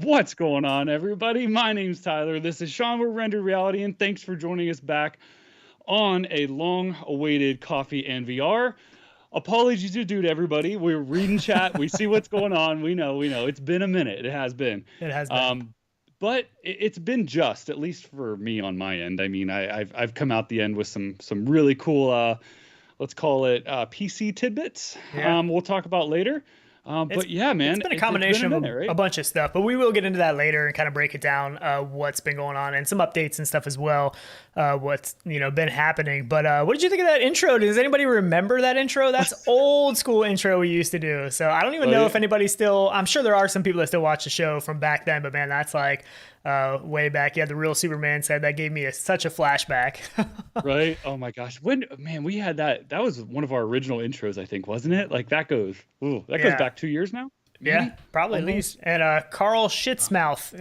What's going on, everybody? My name's Tyler. This is Sean with Rendered Reality, and thanks for joining us back on a long-awaited coffee and VR. Apologies to everybody. We're reading chat. We see what's going on. We know. It's been a minute. It has been. It has been. But it's been just, at least for me on my end. I mean, I've come out the end with some really cool, let's call it PC tidbits. Yeah. We'll talk about later. But yeah, man, it's been a combination of right? a bunch of stuff, but we will get into that later and kind of break it down, what's been going on and some updates and stuff as well. What's been happening. But what did you think of that intro? Does anybody remember that intro? That's old school intro we used to do. So I don't even know if anybody still. I'm sure there are some people that still watch the show from back then, but man, that's like way back. Yeah, the real Superman said that gave me such a flashback. Right? Oh my gosh, we had that. That was one of our original intros, I think, wasn't it? Like that goes back 2 years now. Maybe? Yeah, probably at least. And Carl Shitsmouth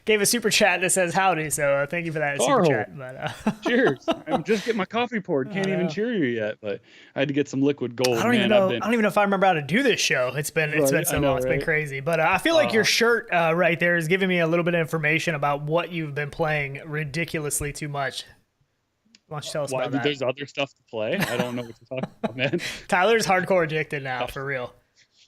gave a super chat that says howdy. So thank you for that Carl, super chat. But cheers! I'm just getting my coffee poured. Can't even cheer you yet, but I had to get some liquid gold. I don't even know if I remember how to do this show. It's been so long. It's been crazy. But I feel like your shirt right there is giving me a little bit of information about what you've been playing ridiculously too much. Why don't you tell us about that? There's other stuff to play. I don't know what you're talking about, man. Tyler's hardcore addicted now, for real.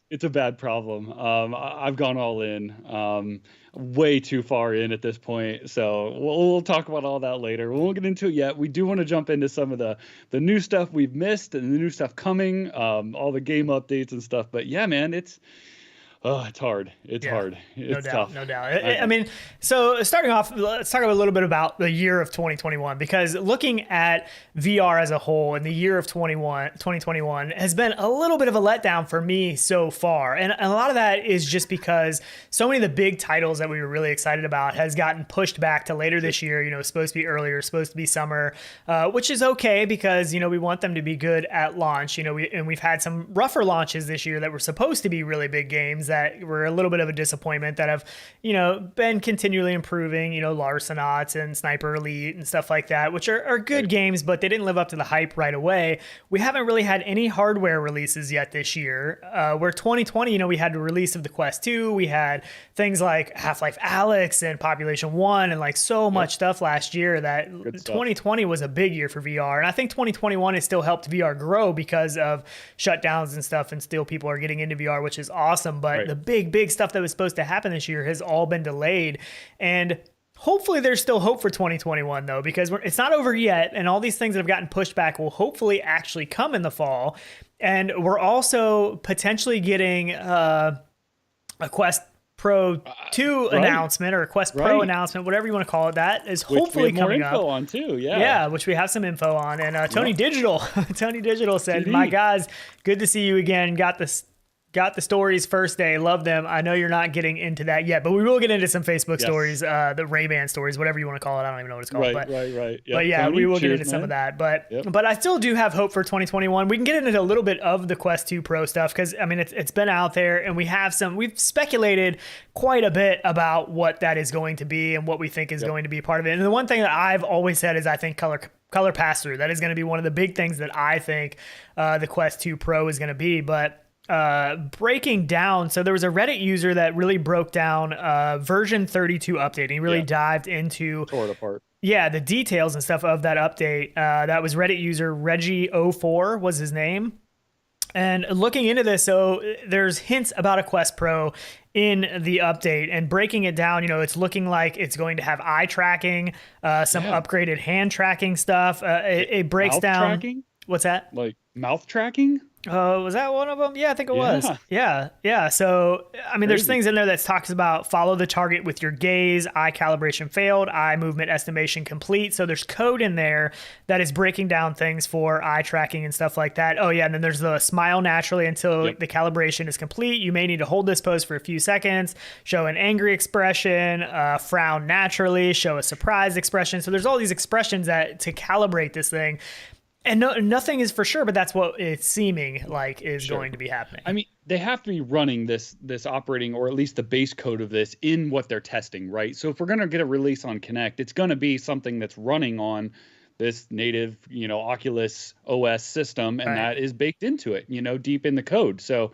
It's a bad problem. I've gone all in, way too far in at this point. So we'll talk about all that later. We won't get into it yet. We do want to jump into some of the new stuff we've missed and the new stuff coming, all the game updates and stuff. But yeah, man, it's hard. It's hard. It's tough. No doubt. I mean, so starting off, let's talk a little bit about the year of 2021, because looking at VR as a whole in the year of 2021 has been a little bit of a letdown for me so far. And a lot of that is just because so many of the big titles that we were really excited about has gotten pushed back to later this year. It's supposed to be earlier, supposed to be summer, which is okay because, we want them to be good at launch. We've had some rougher launches this year that were supposed to be really big games that were a little bit of a disappointment that have, been continually improving, Larcenauts and Sniper Elite and stuff like that, which are good games, but they didn't live up to the hype right away. We haven't really had any hardware releases yet this year. Where 2020, we had the release of the Quest 2, we had things like Half-Life Alyx and Population 1 and like so much stuff last year that 2020 was a big year for VR. And I think 2021 has still helped VR grow because of shutdowns and stuff, and still people are getting into VR, which is awesome. But the big stuff that was supposed to happen this year has all been delayed. And hopefully there's still hope for 2021 though, because it's not over yet. And all these things that have gotten pushed back will hopefully actually come in the fall. And we're also potentially getting a Quest Pro 2 announcement, or a Quest Pro announcement, whatever you want to call it. That is hopefully coming up. More info on too, yeah, which we have some info on. And Tony Digital said, "My guys, good to see you again. Got the stories first day. Love them. I know you're not getting into that yet, but we will get into some Facebook stories, the Ray-Ban stories, whatever you want to call it. I don't even know what it's called. Right. Yep. But yeah, Tony, we will get into some of that. But I still do have hope for 2021. We can get into a little bit of the Quest 2 Pro stuff because, I mean, it's been out there, and we've speculated quite a bit about what that is going to be and what we think is going to be part of it. And the one thing that I've always said is I think color pass-through. That is going to be one of the big things that I think the Quest 2 Pro is going to be. But breaking down, so there was a Reddit user that really broke down version 32 update, and he really dived into tore it apart. Yeah, the details and stuff of that update. That was Reddit user Reggie04 was his name. And looking into this, so there's hints about a Quest Pro in the update, and breaking it down, it's looking like it's going to have eye tracking, some upgraded hand tracking stuff. It breaks mouth down. Tracking? What's that? Like mouth tracking? Was that one of them? Yeah, I think it was. Yeah. So, I mean, there's things in there that talks about follow the target with your gaze, eye calibration failed, eye movement estimation complete. So there's code in there that is breaking down things for eye tracking and stuff like that. Oh yeah, and then there's the smile naturally until the calibration is complete. You may need to hold this pose for a few seconds, show an angry expression, frown naturally, show a surprised expression. So there's all these expressions that to calibrate this thing. And nothing is for sure, but that's what it's seeming like is going to be happening. I mean, they have to be running this operating, or at least the base code of this, in what they're testing, right? So if we're going to get a release on Kinect, it's going to be something that's running on this native, Oculus OS system, and Right. that is baked into it, deep in the code. So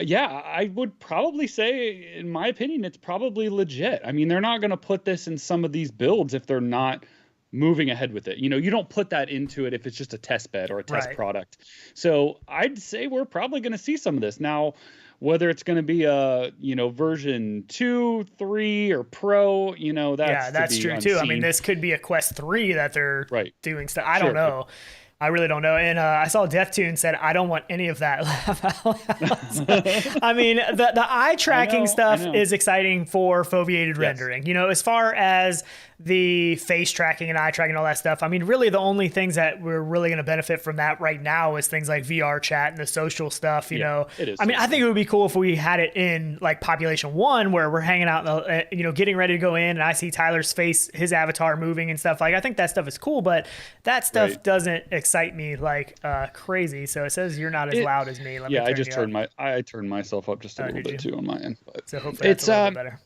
yeah, I would probably say, in my opinion, it's probably legit. I mean, they're not going to put this in some of these builds if they're not moving ahead with it. You don't put that into it if it's just a test bed or a test Right. product. So I'd say we're probably going to see some of this. Now, whether it's going to be a, version 2, 3, or Pro, That's to be true too. I mean, unseen. this could be a Quest 3 that they're Right. doing stuff. I don't Sure. know. I really don't know. And I saw DefTune said, I don't want any of that. I mean, the eye tracking stuff is exciting for foveated rendering. As far as the face tracking and eye tracking and all that stuff, I mean, really the only things that we're really going to benefit from that right now is things like VR chat and the social stuff, It is. I mean, I think it would be cool if we had it in like Population 1 where we're hanging out, getting ready to go in and I see Tyler's face, his avatar moving and stuff. Like, I think that stuff is cool, but that stuff doesn't excite me like crazy. So it says you're not as loud as me. Let me I just turned myself up just a little bit too on my end. But so hopefully it's a little bit better.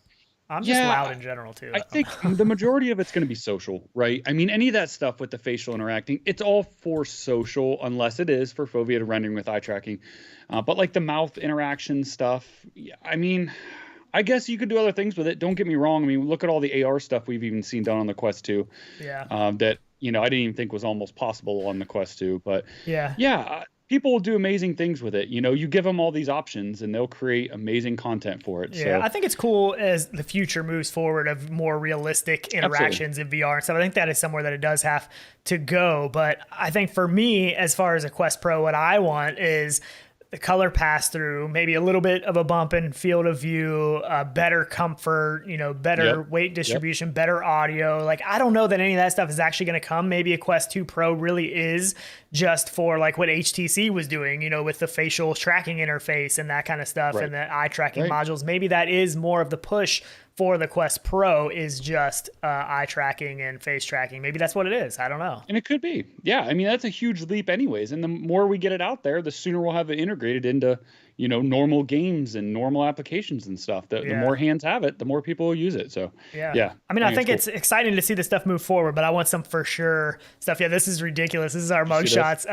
I'm just loud in general too. I think the majority of it's going to be social, right? I mean, any of that stuff with the facial interacting, it's all for social, unless it is for foveated rendering with eye tracking. But like the mouth interaction stuff, I mean, I guess you could do other things with it. Don't get me wrong. I mean, look at all the AR stuff we've even seen done on the Quest 2. Yeah. That I didn't even think was almost possible on the Quest 2. But yeah. People will do amazing things with it. You give them all these options and they'll create amazing content for it. Yeah, so, I think it's cool as the future moves forward of more realistic interactions in VR and stuff. I think that is somewhere that it does have to go. But I think for me, as far as a Quest Pro, what I want is the color pass through, maybe a little bit of a bump in field of view, better comfort, better weight distribution, better audio. Like, I don't know that any of that stuff is actually going to come. Maybe a Quest 2 Pro really is just for like what HTC was doing, with the facial tracking interface and that kind of stuff and the eye tracking modules. Maybe that is more of the push for the Quest Pro is just eye tracking and face tracking. Maybe that's what it is. I don't know. And it could be. Yeah. I mean, that's a huge leap anyways. And the more we get it out there, the sooner we'll have it integrated into, normal games and normal applications and stuff. The more hands have it, the more people will use it. So, yeah. I mean, I think it's exciting to see this stuff move forward, but I want some for sure stuff. Yeah, this is ridiculous. This is our mug shots.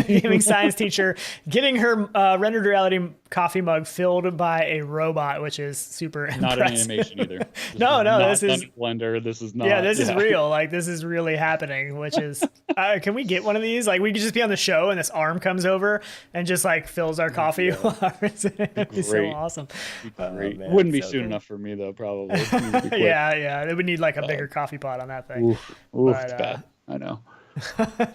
Gaming science teacher getting her rendered reality coffee mug filled by a robot, which is super impressive. Not an animation either. This is Blender. This is not. Yeah, this is real. Like, this is really happening, which is, can we get one of these? Like, we could just be on the show and this arm comes over and just like fills our coffee. It'd be so awesome. Great. Wouldn't be soon enough for me though, probably. Yeah. It would need like a bigger coffee pot on that thing. It's bad. I know.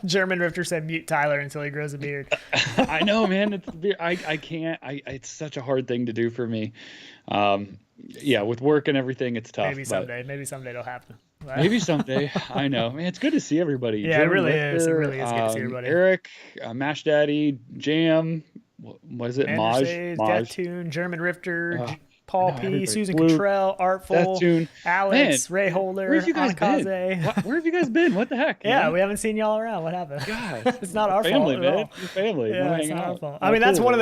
German Rifter said mute Tyler until he grows a beard. I know, man. I can't. It's such a hard thing to do for me. With work and everything, it's tough. Maybe someday it'll happen. Maybe someday. I know, man. It's good to see everybody. Yeah, German it really Rifter, is. It really is good to see everybody. Eric, Mash Daddy, Jam. What is it? Maj. DeathTune, German Rifter, Paul P, Susan Cottrell, Artful, DeathTune. Alex, Ray Holder, where have you guys been? Where have you guys been? What the heck? We haven't seen y'all around. What happened? God, it's not our family, fault. Man. At all. Your family. Yeah, it's not our fault. I mean, that's one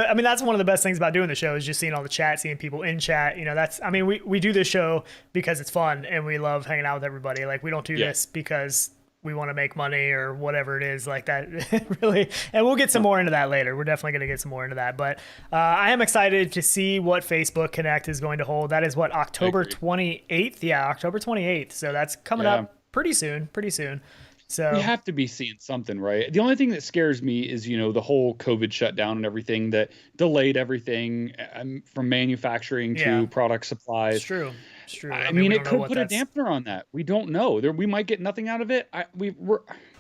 of the best things about doing the show is just seeing all the chat, seeing people in chat. We do this show because it's fun and we love hanging out with everybody. Like, we don't do this because we want to make money or whatever it is like that. Really. And we'll get some more into that later. We're definitely going to get some more into that, but I am excited to see what Facebook Connect is going to hold. That is what, October 28th. Yeah. October 28th. So that's coming up pretty soon. So we have to be seeing something, right? The only thing that scares me is, the whole COVID shutdown and everything that delayed everything from manufacturing to product supplies. It's true. I mean, it could put a dampener on that. We don't know. We might get nothing out of it. We're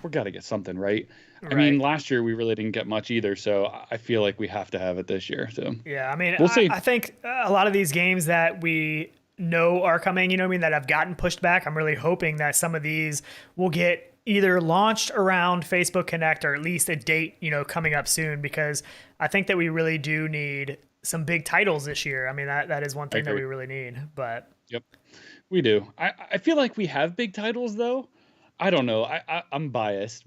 got to get something, right? I mean, last year we really didn't get much either, so I feel like we have to have it this year. So yeah, I mean, we'll see. I think a lot of these games that we know are coming, that have gotten pushed back, I'm really hoping that some of these will get either launched around Facebook Connect or at least a date, coming up soon, because I think that we really do need some big titles this year. I mean, that is one thing that we really need, but. Yep, we do. I feel like we have big titles though. I don't know. I'm biased.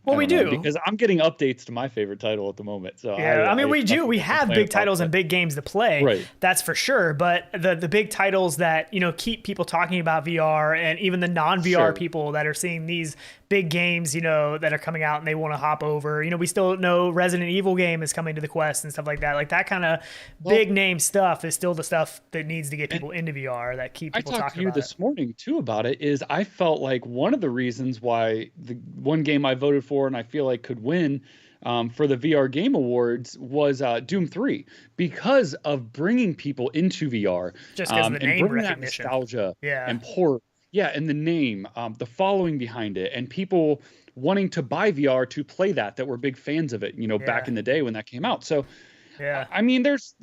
Well, I we don't know, do. because I'm getting updates to my favorite title at the moment. So Yeah, I mean, we do. nothing We to have complain big about, titles and but big games to play. right, That's for sure. But the big titles that keep people talking about VR, and even the non VR sure. people that are seeing these big games, that are coming out and they want to hop over. We still know Resident Evil game is coming to the Quest and stuff like that. Like that kind of Well, big name stuff is still the stuff that needs to get and people into VR that keep I people talked to talking you about it. this morning too about it. Is I felt like one of the reasons why the one game I voted for and I feel like could win for the VR Game Awards was Doom 3 because of bringing people into VR Just because of the and name bringing that recognition. nostalgia Yeah. and port, yeah, and the name, the following behind it, and people wanting to buy VR to play that were big fans of it, back Yeah. in the day when that came out. So Yeah. I mean, there's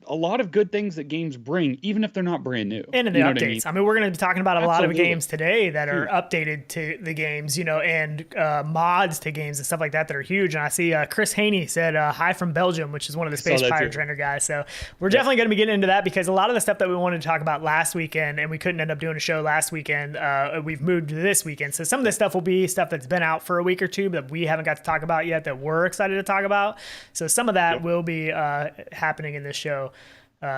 a lot of good things that games bring, even if they're not brand new. And in the You know what I mean? updates. I mean, we're going to be talking about a lot of Absolutely. games today that are Huge. updated to the games, and mods to games and stuff like that are huge. And I see Chris Haney said hi from Belgium, which is one of the I saw Space that Pirate too. Trainer guys. So we're Yep. definitely going to be getting into that because a lot of the stuff that we wanted to talk about last weekend and we couldn't end up doing a show last weekend, we've moved to this weekend. So some of this stuff will be stuff that's been out for a week or two that we haven't got to talk about yet that we're excited to talk about. So some of that Yep. will be happening in this show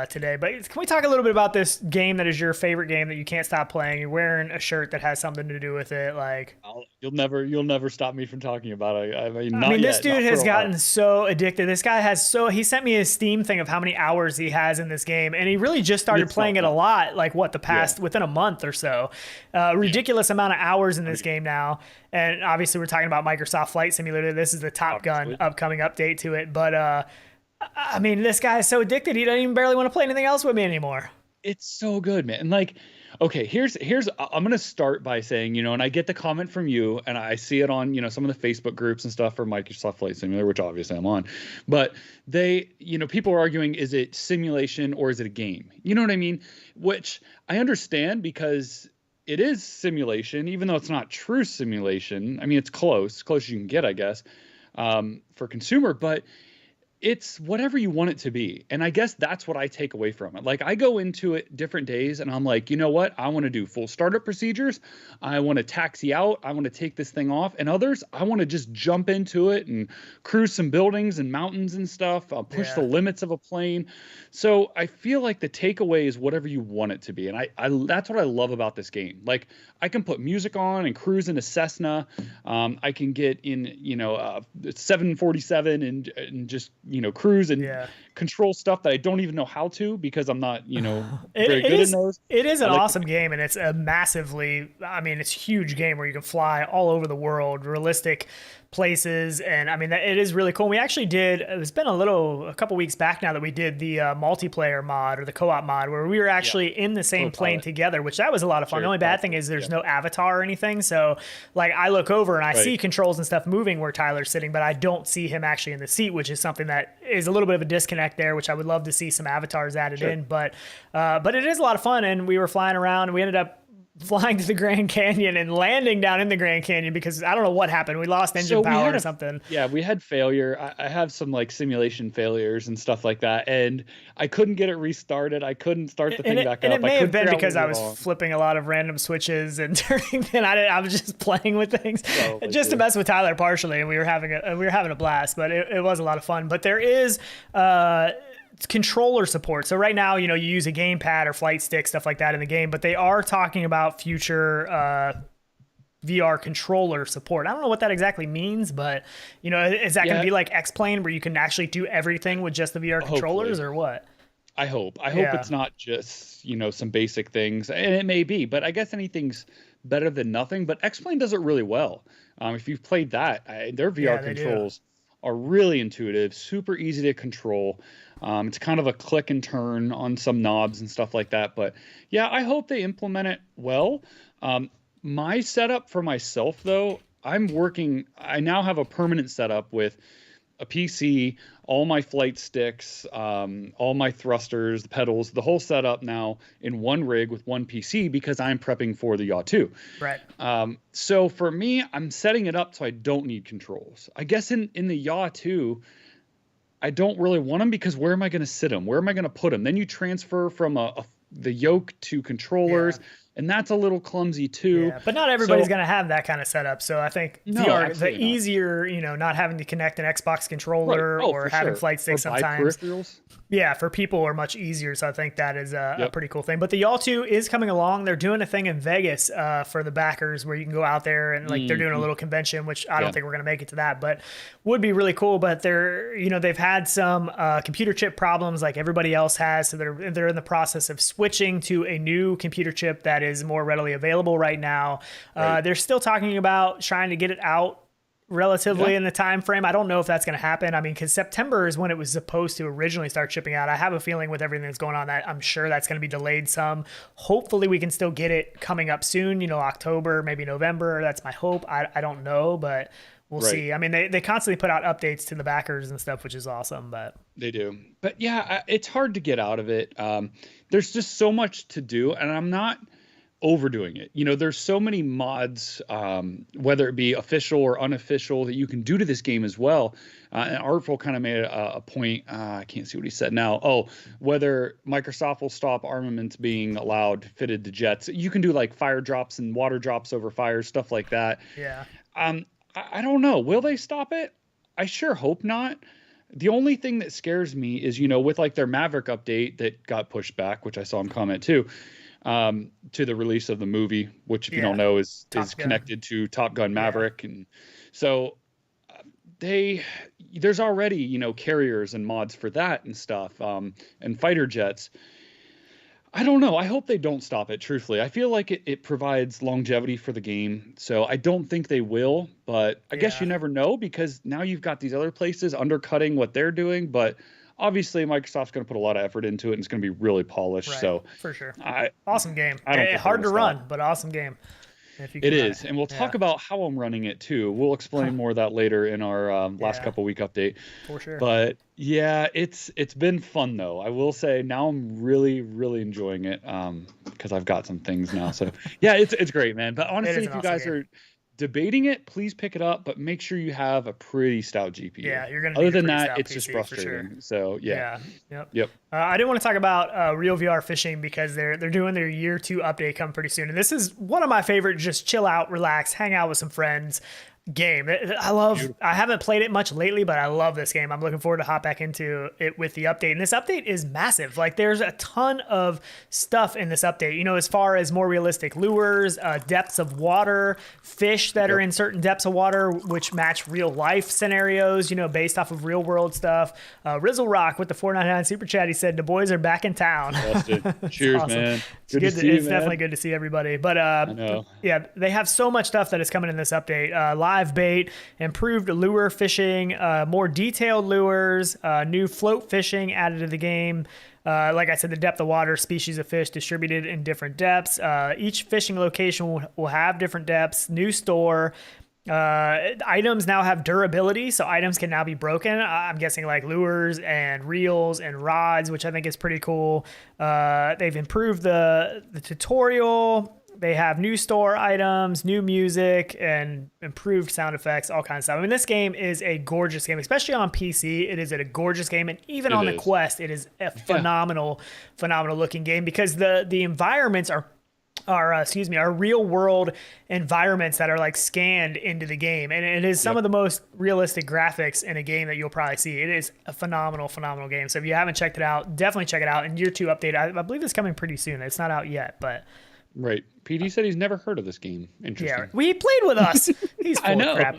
today. But can we talk a little bit about this game that is your favorite game that you can't stop playing? You're wearing a shirt that has something to do with it. Like, You'll never stop me from talking about it. I mean, I not mean, this yet, dude not for has a while. gotten so addicted. This guy he sent me his Steam thing of how many hours he has in this game. And he really just started It's playing not it a fun. lot, like within a month or so. Ridiculous amount of hours in this game now. And obviously we're talking about Microsoft Flight Simulator. This is the Top Gun Obviously. upcoming update to it. But, I mean, this guy is so addicted, he doesn't even barely want to play anything else with me anymore. It's so good, man. And like, okay, I'm gonna start by saying, and I get the comment from you, and I see it on, some of the Facebook groups and stuff for Microsoft Flight Simulator, which obviously I'm on. But people are arguing, is it simulation or is it a game? You know what I mean? Which I understand because it is simulation, even though it's not true simulation. I mean, it's close as you can get, I guess, for consumer, but it's whatever you want it to be. And I guess that's what I take away from it. Like I go into it different days and I'm like, you know what? I want to do full startup procedures. I want to taxi out. I want to take this thing off. And others, I want to just jump into it and cruise some buildings and mountains and stuff. I'll push the limits of a plane. So I feel like the takeaway is whatever you want it to be. And I that's what I love about this game. Like I can put music on and cruise in a Cessna. I can get in, 747 and just, cruise and control stuff that I don't even know how to because I'm not, very good in those. It is an like awesome game, and it's it's a huge game where you can fly all over the world, realistic places, and I mean it is really cool. We actually did. It's been a couple weeks back now that we did the multiplayer mod or the co-op mod where we were actually in the same plane together, which that was a lot of fun. The only bad thing is there's no avatar or anything, so like I look over and I see controls and stuff moving where Tyler's sitting, but I don't see him actually in the seat, which is something that is a little bit of a disconnect there, which I would love to see some avatars added in, but it is a lot of fun, and we were flying around and we ended up flying to the Grand Canyon and landing down in the Grand Canyon because I don't know what happened. We lost engine power or something. Yeah, we had failure. I have some like simulation failures and stuff like that, and I couldn't get it restarted. I couldn't start the thing back up. And it may have been because I was wrong. flipping a lot of random switches and turning. And I was just playing with things just to mess with Tyler partially, and we were having a blast. But it was a lot of fun. But there is controller support. So right now, you use a gamepad or flight stick, stuff like that in the game, but they are talking about future VR controller support. I don't know what that exactly means, but is that going to be like X-Plane where you can actually do everything with just the VR controllers or what? I hope it's not just, some basic things, and it may be, but I guess anything's better than nothing. But X-Plane does it really well. If you've played that, their VR controls are really intuitive, super easy to control. It's kind of a click and turn on some knobs and stuff like that. But yeah, I hope they implement it well. My setup for myself, though, I now have a permanent setup with a PC, all my flight sticks, all my thrusters, the pedals, the whole setup now in one rig with one PC because I'm prepping for the Yaw 2. Right. So for me, I'm setting it up so I don't need controls. I guess in the Yaw 2, I don't really want them because where am I going to sit them? Where am I going to put them? Then you transfer from the yoke to controllers. and that's a little clumsy too. Yeah, but not everybody's going to have that kind of setup. So I think VR, the easier, not having to connect an Xbox controller or having flight sticks sometimes. Peripherals. Yeah, for people are much easier. So I think that is a pretty cool thing. But the Y'all 2 is coming along. They're doing a thing in Vegas for the backers where you can go out there and they're doing a little convention, which I don't think we're going to make it to that, but would be really cool. But they've had some computer chip problems like everybody else has. So they're in the process of switching to a new computer chip that is more readily available right now. They're still talking about trying to get it out relatively in the time frame. I don't know if that's going to happen. I mean, because September is when it was supposed to originally start shipping out. I have a feeling with everything that's going on that I'm sure that's going to be delayed some. Hopefully we can still get it coming up soon, October, maybe November. That's my hope. I don't know, but we'll see. I mean, they constantly put out updates to the backers and stuff, which is awesome, but they do. But yeah, it's hard to get out of it. There's just so much to do, and I'm not overdoing it. There's so many mods, whether it be official or unofficial, that you can do to this game as well. And Artful kind of made a point. I can't see what he said now. Oh, whether Microsoft will stop armaments being allowed fitted to jets. You can do like fire drops and water drops over fire, stuff like that. Yeah. I don't know. Will they stop it? I sure hope not. The only thing that scares me is, with like their Maverick update that got pushed back, which I saw him comment too, to the release of the movie, which if you don't know is connected to Top Gun Maverick. And so there's already, carriers and mods for that and stuff, and fighter jets. I don't know. I hope they don't stop it, truthfully. I feel like it provides longevity for the game. So I don't think they will, but I guess you never know, because now you've got these other places undercutting what they're doing. But obviously Microsoft's going to put a lot of effort into it, and it's going to be really polished. Right, so for sure. Awesome game. Hard to run, but awesome game. It is, and we'll talk about how I'm running it too. We'll explain more of that later in our last couple week update. For sure. But yeah, it's been fun though. I will say now I'm really, really enjoying it because I've got some things now. So yeah, it's great, man. But honestly, if you guys are debating it, please pick it up, but make sure you have a pretty stout GPU. Yeah, you're gonna. Other than that, it's just frustrating. Sure. So Yep. I did want to talk about Real VR Fishing, because they're doing their year 2 update coming pretty soon, and this is one of my favorite. Just chill out, relax, hang out with some friends game. I haven't played it much lately, but I love this game. I'm looking forward to hop back into it with the update. And this update is massive. Like, there's a ton of stuff in this update, as far as more realistic lures, depths of water, fish that are in certain depths of water, which match real life scenarios, based off of real world stuff. Rizzle Rock with the $4.99 super chat, he said, the boys are back in town. Cheers, awesome, man. It's definitely good to see everybody. But yeah, they have so much stuff that is coming in this update. Live bait, improved lure fishing, more detailed lures, new float fishing added to the game. Like I said, the depth of water, species of fish distributed in different depths. Each fishing location will have different depths. New store. Items now have durability, so items can now be broken. I'm guessing like lures and reels and rods, which I think is pretty cool. They've improved the tutorial. They have new store items, new music, and improved sound effects, all kinds of stuff. I mean, this game is a gorgeous game, especially on PC. It is a gorgeous game, and even on the Quest, it is a phenomenal looking game, because the environments are real world environments that are like scanned into the game, and it is some of the most realistic graphics in a game that you'll probably see. It is a phenomenal game. So if you haven't checked it out, definitely check it out. And year 2 update, I believe it's coming pretty soon. It's not out yet, but. Right. PD said he's never heard of this game. Interesting. Yeah, he played with us. He's full of crap.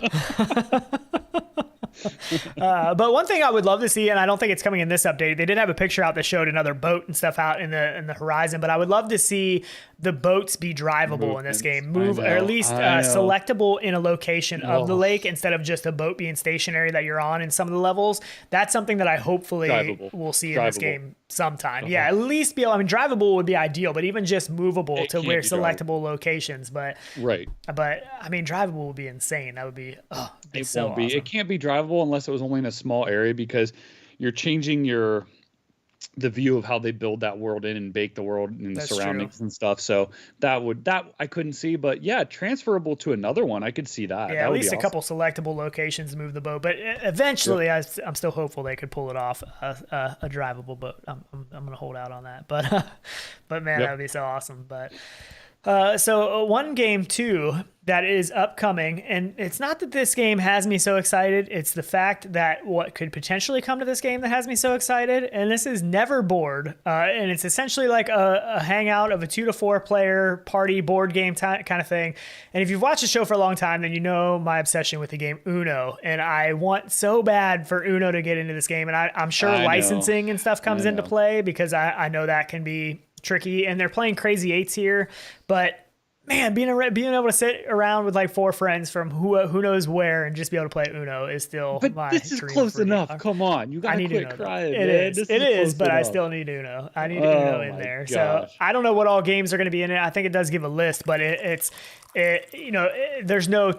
But one thing I would love to see, and I don't think it's coming in this update, they did have a picture out that showed another boat and stuff out in the horizon, but I would love to see the boats be drivable in this game, or at least selectable in a location of the lake, instead of just a boat being stationary that you're on in some of the levels. That's something that I hopefully will see in this game sometime. Yeah, at least be able, I mean, drivable would be ideal, but even just movable to where selectable locations. But I mean, drivable would be insane. That would be so awesome. It can't be drivable unless it was only in a small area, because you're changing the view of how they build that world in and bake the world and the surroundings and stuff. So that I couldn't see, but yeah, transferable to another one, I could see that. Yeah, at least a couple selectable locations to move the boat, but eventually I'm still hopeful they could pull it off, a drivable boat. I'm gonna hold out on that, but man, that would be so awesome. But One game too that is upcoming, and it's not that this game has me so excited, it's the fact that what could potentially come to this game that has me so excited, and this is Neverboard, and it's essentially like a hangout of a 2 to 4 player party board game kind of thing. And if you've watched the show for a long time, then you know my obsession with the game Uno, and I want so bad for Uno to get into this game, and I'm sure licensing and stuff comes into play, because I know that can be tricky, and they're playing Crazy Eights here, but man, being able to sit around with like 4 friends from who knows where and just be able to play Uno is still my this is dream close enough. Come on, you gotta quit crying. It is, but I still need Uno. I need Uno in there. Gosh. So I don't know what all games are going to be in it. I think it does give a list, but there's no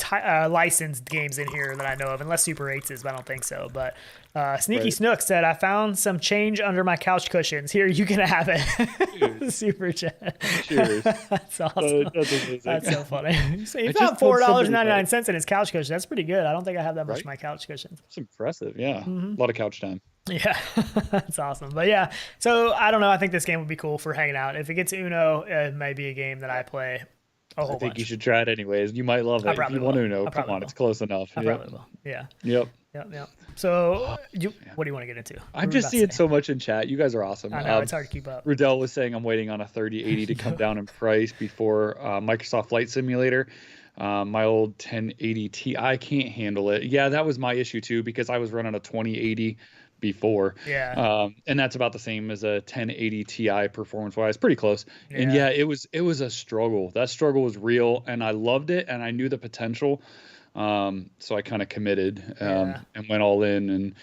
licensed games in here that I know of, unless Super 8s is, but I don't think so. But Sneaky Snook said, I found some change under my couch cushions. Here, you can have it. Super chat. Cheers. That's awesome. That's so funny. So he found $4.99 in his couch cushion. That's pretty good. I don't think I have that much in my couch cushions. That's impressive. Yeah. A lot of couch time. Yeah, that's awesome. But yeah, so I don't know. I think this game would be cool for hanging out. If it gets Uno, it may be a game that I play a whole bunch. I think you should try it anyways. You might love it. If you want Uno, come on, it's close enough. I probably will. Yeah. Yep. So, what do you want to get into? I'm just seeing so much in chat. You guys are awesome. I know, it's hard to keep up. Riddell was saying I'm waiting on a 3080 to come down in price before Microsoft Flight Simulator. My old 1080 Ti can't handle it. Yeah, that was my issue too, because I was running a 2080 before. Yeah. And that's about the same as a 1080 Ti performance-wise. Pretty close. Yeah. And yeah, it was a struggle. That struggle was real, and I loved it, and I knew the potential. So I kind of committed and went all in, and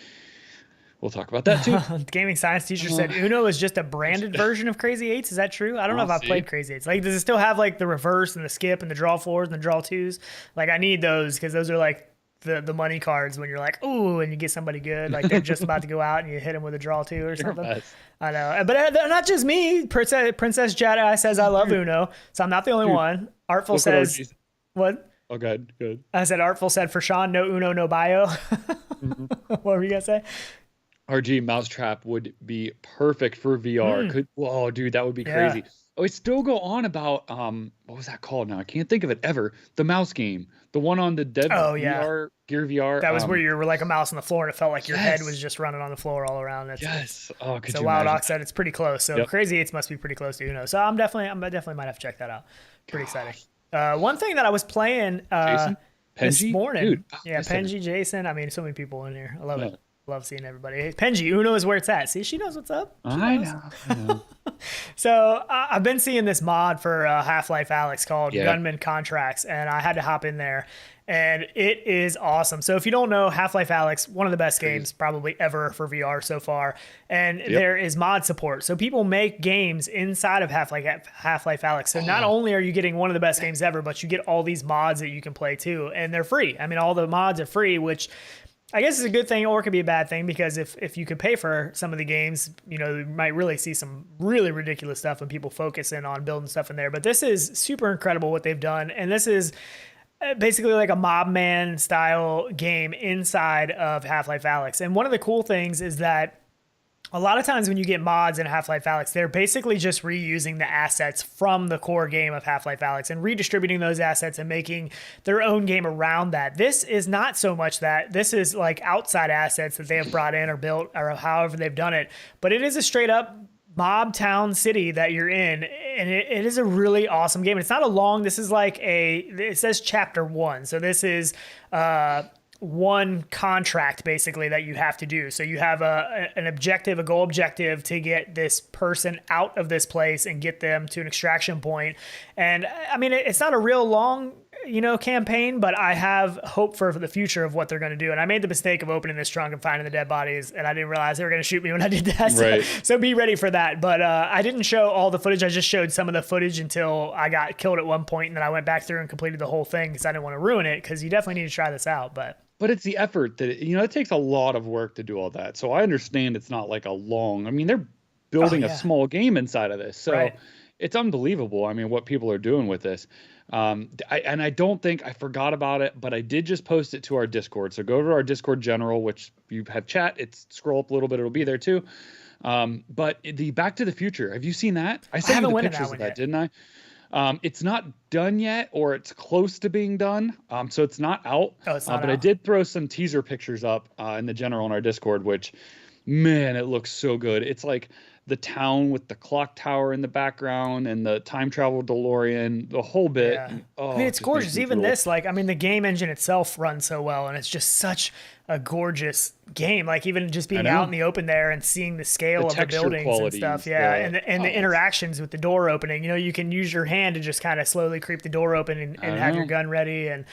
we'll talk about that too. Gaming science teacher said Uno is just a branded version of Crazy Eights. Is that true? I don't know if I've played Crazy Eights. Like, does it still have like the reverse and the skip and the draw 4s and the draw 2s? Like, I need those, because those are like the money cards when you're like, ooh, and you get somebody good, like they're just about to go out and you hit them with a draw 2 or something. I know, but not just me. Princess Jedi says I love Uno, so I'm not the only one. Artful says what? Oh, good. I said Artful said for Sean, no Uno, no bio. What were you gonna say? RG Mousetrap would be perfect for VR. Whoa, dude, that would be crazy. Oh, it still go on about what was that called now? I can't think of it ever. The mouse game, the one on the Dead VR, Gear VR. That was where you were like a mouse on the floor, and it felt like your head was just running on the floor all around. Oh, could so you Wild imagine? Ox said it's pretty close. So Crazy Eights must be pretty close to Uno. So I definitely might have to check that out. Pretty exciting. One thing that I was playing this morning. Dude, Penji, Jason. I mean, so many people in here. I love it. Love seeing everybody. Hey, Penji, Uno is where it's at. See, she knows what's up. I know. So I've been seeing this mod for Half-Life Alyx called Gunman Contracts, and I had to hop in there, and it is awesome. So if you don't know, Half-Life Alyx, one of the best games probably ever for VR so far, and there is mod support. So people make games inside of Half-Life Alyx. So not only are you getting one of the best games ever, but you get all these mods that you can play too, and they're free. I mean, all the mods are free, which I guess it's a good thing, or it could be a bad thing, because if you could pay for some of the games, you know, you might really see some really ridiculous stuff when people focus in on building stuff in there. But this is super incredible what they've done. And this is basically like a Mobman style game inside of Half-Life Alyx. And one of the cool things is that a lot of times when you get mods in Half-Life Alyx, they're basically just reusing the assets from the core game of Half-Life Alyx and redistributing those assets and making their own game around that. This is not so much that. This is like outside assets that they have brought in or built or however they've done it. But it is a straight up mob town city that you're in, and it is a really awesome game. It's not a long, this is like it says chapter 1. So this is one contract basically that you have to do. So you have an objective, a goal objective to get this person out of this place and get them to an extraction point. And I mean, it's not a real long, campaign, but I have hope for the future of what they're going to do. And I made the mistake of opening this trunk and finding the dead bodies, and I didn't realize they were going to shoot me when I did that. So be ready for that. But I didn't show all the footage. I just showed some of the footage until I got killed at one point, and then I went back through and completed the whole thing because I didn't want to ruin it, because you definitely need to try this out. But it's the effort that, it takes a lot of work to do all that. So I understand it's not like a long, I mean, they're building a small game inside of this. So it's unbelievable. I mean, what people are doing with this. I don't think I forgot about it, but I did just post it to our Discord. So go to our Discord general, which you have chat. It's scroll up a little bit. It'll be there too. But the Back to the Future, have you seen that? I sent you the pictures of that, didn't I? It's not done yet, or it's close to being done. So it's not out. Oh, it's not but out. I did throw some teaser pictures up in the general on our Discord, which, man, it looks so good. It's like the town with the clock tower in the background and the time travel DeLorean, the whole bit. Yeah. Oh, I mean, it's it just makes gorgeous. me Even drool. this, like, I mean, the game engine itself runs so well, and it's just such a gorgeous game. Like, even just being out in the open there and seeing the scale of the texture buildings and qualities, stuff. Yeah, and the interactions with the door opening. You know, you can use your hand to just kind of slowly creep the door open and have your gun ready. And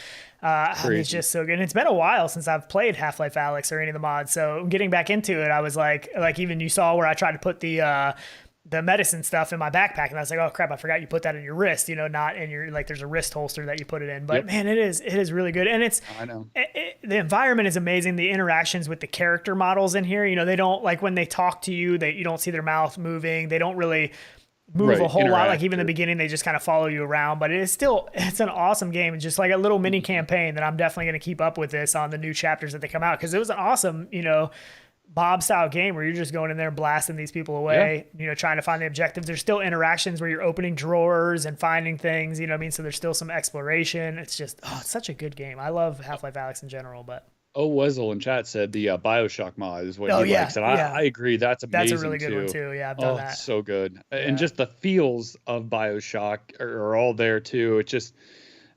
I mean, it's just so good. And it's been a while since I've played Half-Life Alyx or any of the mods. So getting back into it, I was like even you saw where I tried to put the medicine stuff in my backpack, and I was like, oh crap, I forgot you put that in your wrist, you know, not in your, like, there's a wrist holster that you put it in. But man, it is really good. And it's, I know, the environment is amazing. The interactions with the character models in here, you know, they don't, like, when they talk to you, you don't see their mouth moving, they don't really move a whole lot. Like, even in the beginning, they just kind of follow you around. But it's an awesome game. It's just like a little mini campaign that I'm definitely going to keep up with this on the new chapters that they come out, because it was an awesome, you know, Bob style game where you're just going in there and blasting these people away, you know, trying to find the objectives. There's still interactions where you're opening drawers and finding things, you know what I mean? So there's still some exploration. It's just, it's such a good game. I love Half-Life Alyx in general, but. Oh, Wezel in chat said the BioShock mod is what he likes, and I agree. That's amazing. That's a really good one too. Yeah, I've done that. So good, and just the feels of BioShock are all there too. It's just,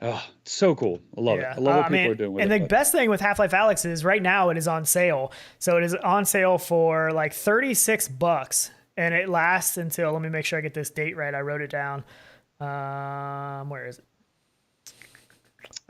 it's so cool. I love it. I love what people are doing with it. And the best thing with Half-Life Alyx is right now it is on sale. So it is on sale for like $36, and it lasts until, let me make sure I get this date right. I wrote it down. Where is it?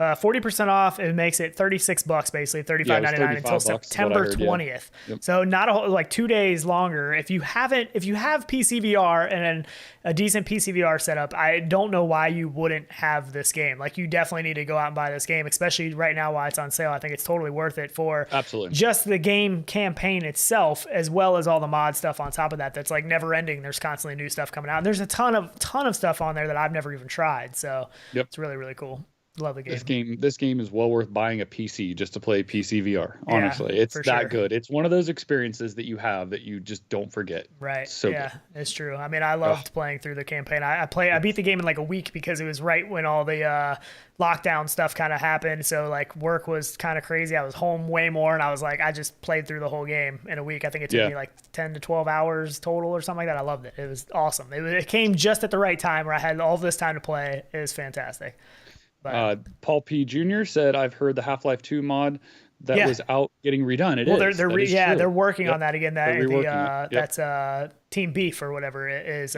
40% off. It makes it $36 basically, $35.99 until September 20th. Yep. So not a whole, like 2 days longer. If you have PC VR and a decent PC VR setup, I don't know why you wouldn't have this game. Like, you definitely need to go out and buy this game, especially right now while it's on sale. I think it's totally worth it for just the game campaign itself, as well as all the mod stuff on top of that. That's like never ending. There's constantly new stuff coming out, and there's a ton of stuff on there that I've never even tried. So it's really, really cool. Love the game. This game is well worth buying a PC just to play PC VR. Honestly, it's that good. It's one of those experiences that you have that you just don't forget. Right. So good. It's true. I mean, I loved playing through the campaign. I beat the game in like a week because it was right when all the lockdown stuff kind of happened. So like work was kind of crazy. I was home way more, and I was like, I just played through the whole game in a week. I think it took me like 10 to 12 hours total or something like that. I loved it. It was awesome. It came just at the right time where I had all this time to play. It was fantastic. Paul P. Jr. said, I've heard the Half-Life 2 mod that was out getting redone. They're working on that again. That's Team Beef or whatever it is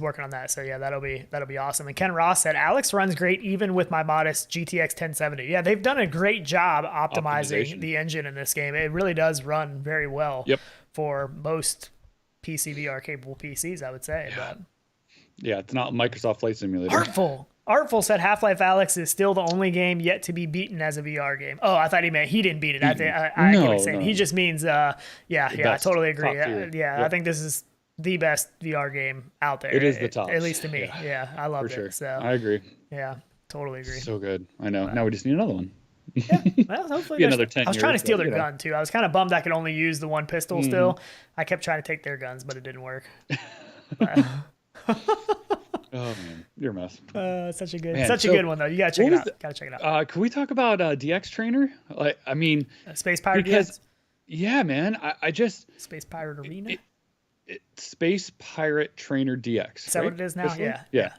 working on that. So yeah, that'll be awesome. And Ken Ross said, Alyx runs great even with my modest GTX 1070. Yeah, they've done a great job optimizing the engine in this game. It really does run very well for most PC VR capable PCs, I would say. But it's not Microsoft Flight Simulator. Artful said Half-Life Alyx is still the only game yet to be beaten as a VR game. Oh, I thought he meant he didn't beat it. I get what he's saying. He just means, I totally agree. I think this is the best VR game out there. It is the top. At least to me. Yeah, I loved it. So I agree. Yeah, totally agree. So good. I know. Now we just need another one. Well, hopefully another 10 I was trying to steal their gun too. I was kind of bummed I could only use the one pistol still. I kept trying to take their guns, but it didn't work. Oh man, you're a mess. Such a good one though. You gotta check it out. Can we talk about DX Trainer? Like, I mean, Space Pirate. Because, man, I just Space Pirate Arena. Space Pirate Trainer DX. Is that what it is now? Yeah.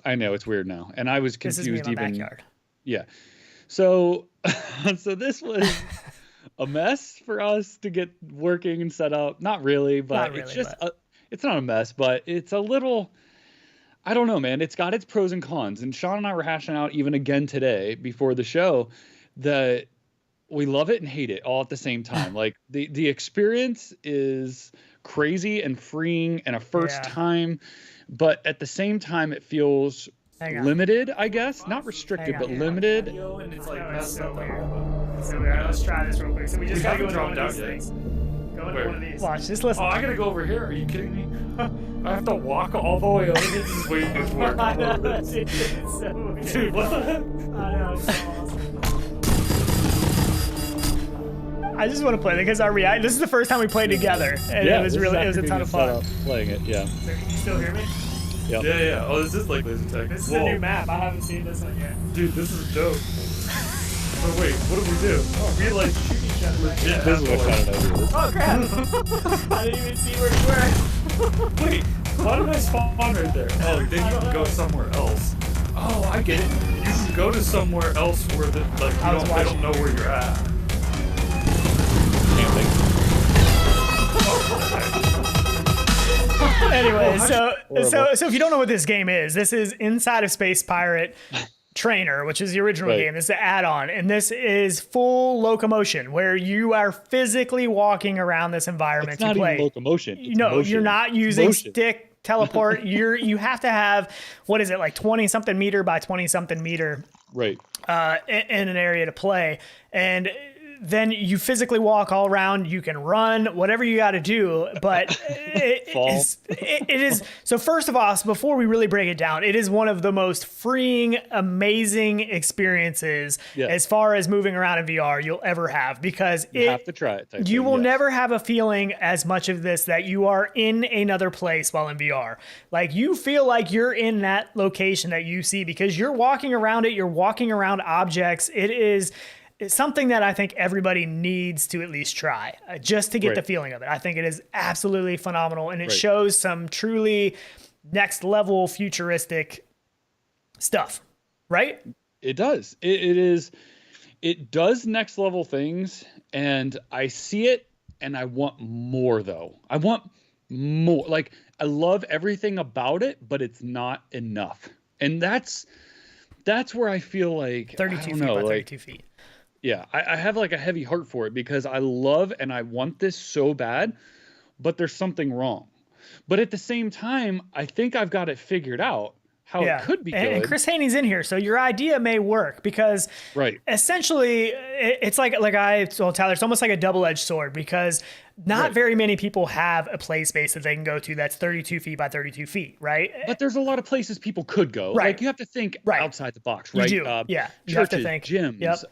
I know it's weird now, and I was confused. This is me in my backyard. Yeah. So this was a mess for us to get working and set up. Not really, but it's just it's not a mess, but it's a little. I don't know, man. It's got its pros and cons. And Sean and I were hashing out even again today before the show that we love it and hate it all at the same time. Like the experience is crazy and freeing and a first time, but at the same time it feels limited, I guess. Not restricted, but limited. And it's like so weird. So let's try this real quick. So we just gotta go drop down things. Go into one of these. Watch, just listen. Oh, I gotta go over here. Are you kidding me? I have to walk all the way over here. This is way too work. I know, it's so weird. Dude, what the heck? I know, it's so awesome. I just want to play it because this is the first time we played together, and it was a ton of fun. Playing it, yeah. Can you still hear me? Yep. Yeah. Oh, this is like laser tag. This is Whoa. a new map. I haven't seen this one yet. Dude, this is dope. So wait, what do we do? Oh, we like shoot each other. Legit. This is what kind of is. Oh crap! I didn't even see where you were. Wait, why did I spawn right there? Oh, then you can go somewhere else. Oh, I get it. You can go to somewhere else where they don't know where you're at. Anyway, so if you don't know what this game is, this is Inside of Space Pirate Trainer, which is the original game. This is the add-on, and this is full locomotion where you are physically walking around this environment It's not to play. even locomotion. It's No, motion. you're not using Motion. stick teleport. You have to have, what is it, like 20 something meter by 20 something meter Right. in an area to play, and then you physically walk all around. You can run, whatever you got to do, but it is. So first of all, before we really break it down, it is one of the most freeing, amazing experiences as far as moving around in VR you'll ever have, because You have to try it. you will never have a feeling as much of this that you are in another place while in VR. Like, you feel like you're in that location that you see because you're walking around it. You're walking around objects. It's something that I think everybody needs to at least try, just to get the feeling of it. I think it is absolutely phenomenal, and it shows some truly next level futuristic stuff, right? It does. It does next level things, and I see it, and I want more though. I want more. Like, I love everything about it, but it's not enough. And that's where I feel like 32 feet by 32 feet. Yeah, I have like a heavy heart for it because I love and I want this so bad, but there's something wrong. But at the same time, I think I've got it figured out how it could be good. And Chris Haney's in here, so your idea may work because essentially it's like I told Tyler, it's almost like a double-edged sword because not very many people have a play space that they can go to that's 32 feet by 32 feet, right? But there's a lot of places people could go. Right. Like, you have to think outside the box, right? You do. You churches, have to think. Gyms,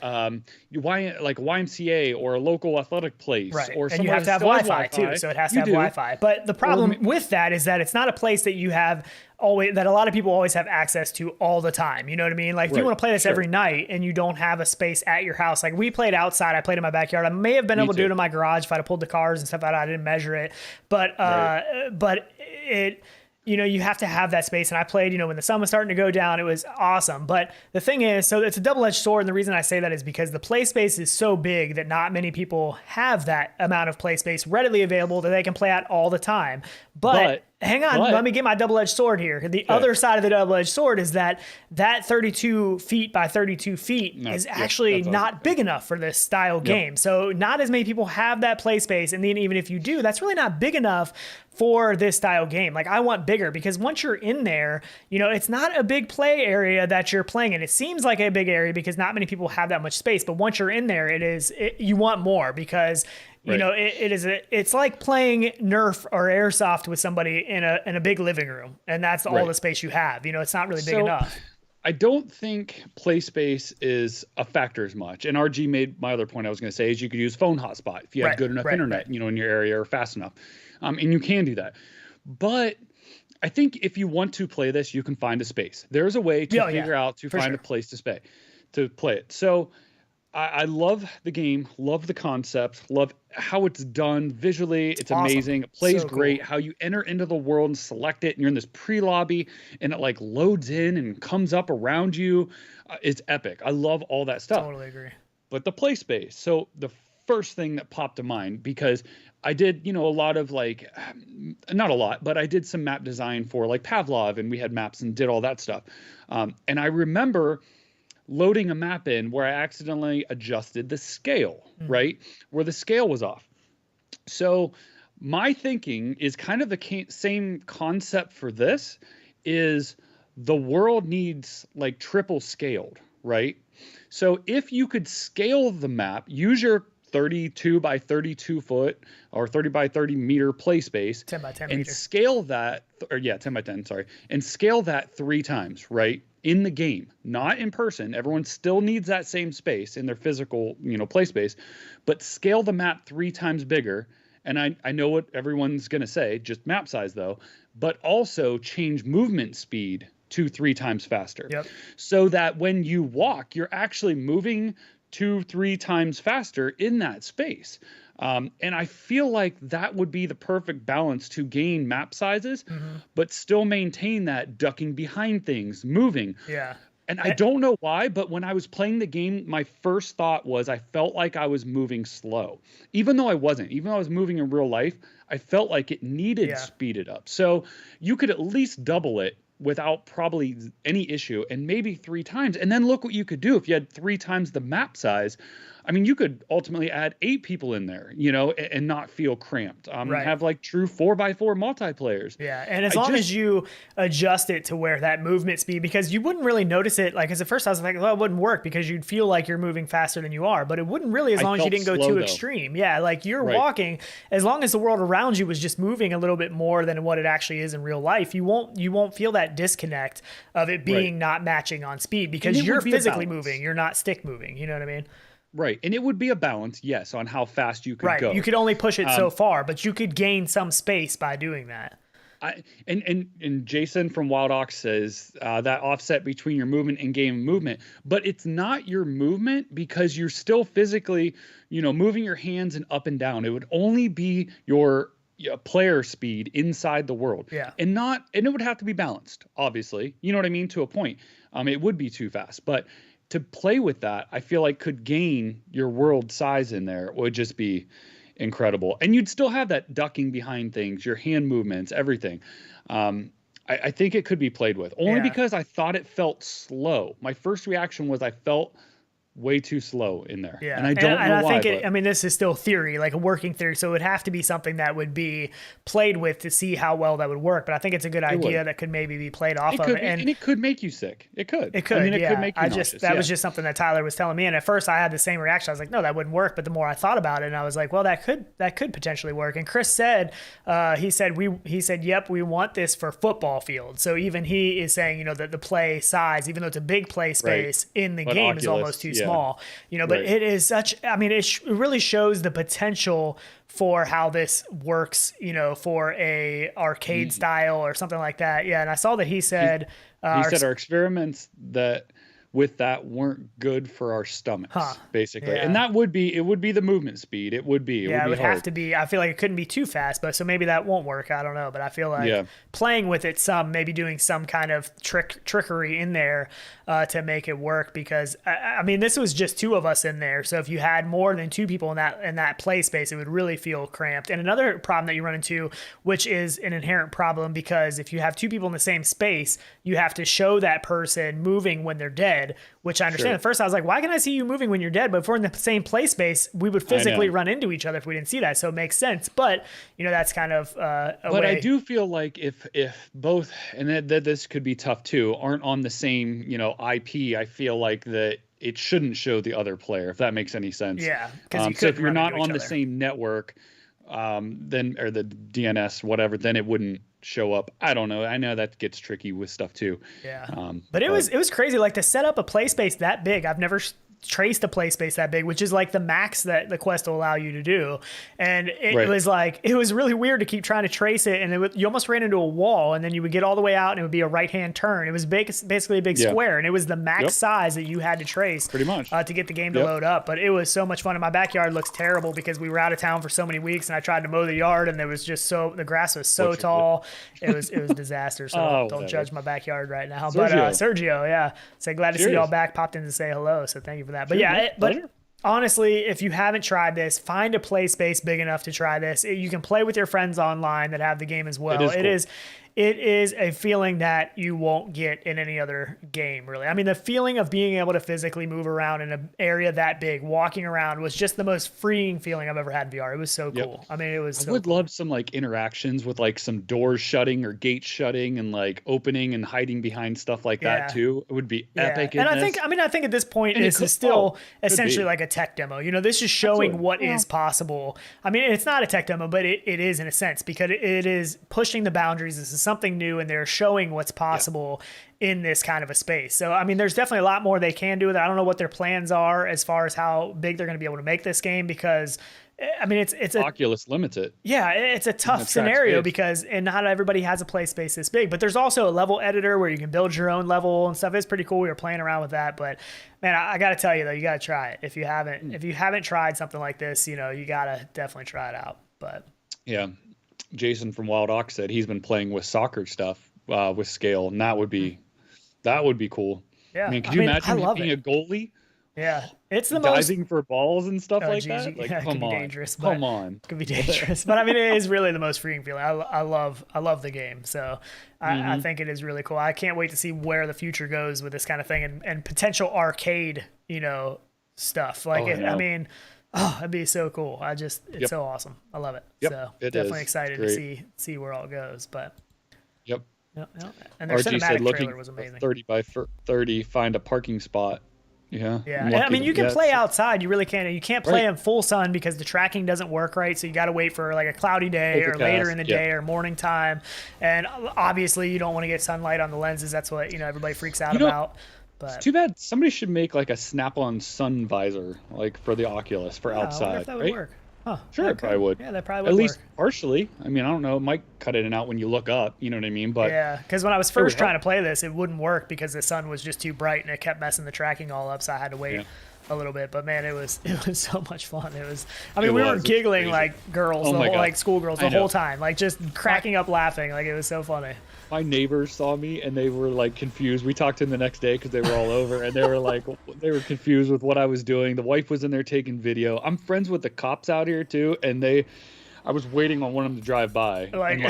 like YMCA or a local athletic place. Right. Or and you have to have Wi-Fi too, so it has to have Wi-Fi. But the problem with that is that it's not a place that you have always, that a lot of people always have access to all the time. You know what I mean? Like, if you want to play this every night and you don't have a space at your house, like we played outside, I played in my backyard. I may have been able to do it in my garage if I'd have pulled the cars and stuff out. I didn't measure it, but it, you have to have that space. And I played, when the sun was starting to go down, it was awesome. But the thing is, so it's a double-edged sword. And the reason I say that is because the play space is so big that not many people have that amount of play space readily available that they can play at all the time. But hang on, let me get my double-edged sword here. The other side of the double-edged sword is that 32 feet by 32 feet is actually not big enough for this style game. So not as many people have that play space. And then even if you do, that's really not big enough for this style game. Like, I want bigger because once you're in there, it's not a big play area that you're playing in. It seems like a big area because not many people have that much space. But once you're in there, you want more because it's like playing Nerf or Airsoft with somebody in a big living room, and that's all the space you have. It's not really big enough. I don't think play space is a factor as much. And RG made my other point I was going to say is you could use phone hotspot if you have good enough internet, in your area or fast enough. And you can do that. But I think if you want to play this, you can find a space. There's a way to figure out to find a place to play it. So I love the game, love the concept, love how it's done visually. It's amazing. It plays great. How you enter into the world and select it, and you're in this pre-lobby, and it like loads in and comes up around you. It's epic. I love all that stuff. Totally agree. But the play space. So the first thing that popped to mind, because I did, a lot of like, not a lot, but I did some map design for like Pavlov, and we had maps and did all that stuff. And I remember loading a map in where I accidentally adjusted the scale, right? Where the scale was off. So my thinking is kind of the same concept for this is the world needs like triple scaled, right? So if you could scale the map, use your 32 by 32 foot or 30 by 30 meter play space 10 by 10 and meter. Scale that, 10 by 10, sorry, and scale that 3 times, right? In the game, not in person. Everyone still needs that same space in their physical, play space, but scale the map 3 times bigger and I know what everyone's going to say, just map size though, but also change movement speed to 3 times faster. Yep. So that when you walk, you're actually moving 2-3 times faster in that space. And I feel like that would be the perfect balance to gain map sizes, but still maintain that ducking behind things, moving. Yeah. And I don't know why, but when I was playing the game, my first thought was I felt like I was moving slow, even though I wasn't. Even though I was moving in real life, I felt like it needed speeded up. So you could at least double it without probably any issue, and maybe 3 times. And then look what you could do if you had 3 times the map size. I mean, you could ultimately add 8 people in there, you know, and not feel cramped. Have like true 4x4 multiplayers. Yeah, and as long as you adjust it to where that movement speed, because you wouldn't really notice it. Like, as at first I was like, well, it wouldn't work because you'd feel like you're moving faster than you are, but it wouldn't really as long as you didn't go too extreme. Yeah, like you're walking, as long as the world around you was just moving a little bit more than what it actually is in real life, you won't feel that disconnect of it being not matching on speed because you're physically moving, you're not stick moving. You know what I mean? Right. And it would be a balance, yes, on how fast you could go. You could only push it so far, but you could gain some space by doing that. And Jason from Wild Ox says that offset between your movement and game movement, but it's not your movement because you're still physically, you know, moving your hands and up and down. It would only be your player speed inside the world. Yeah. And it would have to be balanced, obviously. You know what I mean? To a point. It would be too fast, but to play with that, I feel like could gain your world size in there would just be incredible. And you'd still have that ducking behind things, your hand movements, everything. I think it could be played with only because I thought it felt slow. My first reaction was I felt way too slow in there. Yeah. And I don't know why. I mean, this is still theory, like a working theory. So it would have to be something that would be played with to see how well that would work. But I think it's a good idea that could maybe be played off of. And it could make you sick. It could. It could. I mean, it could make you nauseous. That was just something that Tyler was telling me. And at first I had the same reaction. I was like, no, that wouldn't work. But the more I thought about it, and I was like, well, that could potentially work. And Chris said, he said, yep, we want this for football fields. So even he is saying, you know, that the play size, even though it's a big play space in the game, is almost too small. You know, but it is such, I mean, it really shows the potential for how this works, you know, for a arcade style or something like that. Yeah. And I saw that he said, our experiments with that weren't good for our stomachs, basically. Yeah. And it would be the movement speed. It would be. It would have to be. I feel like it couldn't be too fast, but so maybe that won't work. I don't know, but I feel like playing with it maybe doing some kind of trickery in there to make it work, because I mean, this was just 2 of us in there. So if you had more than 2 people in that play space, it would really feel cramped. And another problem that you run into, which is an inherent problem, because if you have 2 people in the same space, you have to show that person moving when they're dead. Which I understand. At first I was like, why can I see you moving when you're dead? But if we're in the same play space, we would physically run into each other if we didn't see that. So it makes sense. But, you know, that's kind of But I do feel like if both, and that this could be tough too, aren't on the same, you know, IP, I feel like that it shouldn't show the other player, if that makes any sense. Yeah. So if you're not on the same network, then, or the DNS, whatever, then it wouldn't show up. I don't know. I know that gets tricky with stuff too. Yeah. But it was crazy. Like, to set up a play space that big, I've never traced a play space that big, which is like the max that the Quest will allow you to do. And it was like, it was really weird to keep trying to trace it. And you almost ran into a wall, and then you would get all the way out and it would be a right-hand turn. It was basically a big square, and it was the max size that you had to trace pretty much to get the game to load up. But it was so much fun. And my backyard looks terrible because we were out of town for so many weeks, and I tried to mow the yard, and there was just the grass was so tall. It was a disaster. So don't judge my backyard right now. Sergio. But Sergio, so glad to see y'all back, popped in to say hello. So thank you for that. But honestly, if you haven't tried this, find a play space big enough to try this. You can play with your friends online that have the game as well. It is a feeling that you won't get in any other game, really. I mean, the feeling of being able to physically move around in an area that big, walking around, was just the most freeing feeling I've ever had in VR. It was so cool. I mean, it was. I would love some like interactions with like some doors shutting or gates shutting and like opening and hiding behind stuff like that too. It would be epic. And I think at this point this is still essentially like a tech demo. You know, this is showing what is possible. I mean, it's not a tech demo, but it is in a sense, because it is pushing the boundaries. This is something new, and they're showing what's possible in this kind of a space. So, I mean, there's definitely a lot more they can do with it. I don't know what their plans are as far as how big they're going to be able to make this game, because I mean, it's a Oculus limits it. yeah, it's a tough scenario because not everybody has a play space this big. But there's also a level editor where you can build your own level and stuff. It's pretty cool. We were playing around with that, but man, I got to tell you though, you got to try it if you haven't tried something like this. You got to definitely try it out. But yeah, Jason from Wild Ox said he's been playing with soccer stuff with scale, and that would be cool. Yeah, I mean, could you imagine being a goalie? Yeah, it's the diving for balls and stuff like that. Like, come on, dangerous. Come on, it could be dangerous. But I mean, it is really the most freeing feeling. I love the game, so I think it is really cool. I can't wait to see where the future goes with this kind of thing and potential arcade, stuff. Like, I mean, it'd be so cool. It's so awesome. I love it. Yep, so it definitely is. excited to see where all goes. But yep. And their cinematic trailer was amazing. 30 by 30, find a parking spot. Yeah. I mean, you can play outside. You really can. You can't play in full sun because the tracking doesn't work right. So you got to wait for like a cloudy day or later in the day or morning time. And obviously, you don't want to get sunlight on the lenses. That's what everybody freaks out about. But it's too bad. Somebody should make like a snap-on sun visor, like for the Oculus for outside. I wonder if that would work. Huh, sure, it probably would. Yeah, that probably would At least work. partially. I mean, I don't know. It might cut in and out when you look up. You know what I mean? But yeah, because when I was first trying to play this, it wouldn't work because the sun was just too bright and it kept messing the tracking all up. So I had to wait a little bit. But man, it was so much fun. It was. I mean, we were giggling like girls, like schoolgirls, the whole time, like just cracking up laughing. Like it was so funny. My neighbors saw me and they were like confused. We talked to them the next day because they were all over and they were like, they were confused with what I was doing. The wife was in there taking video. I'm friends with the cops out here too, and I was waiting on one of them to drive by. Like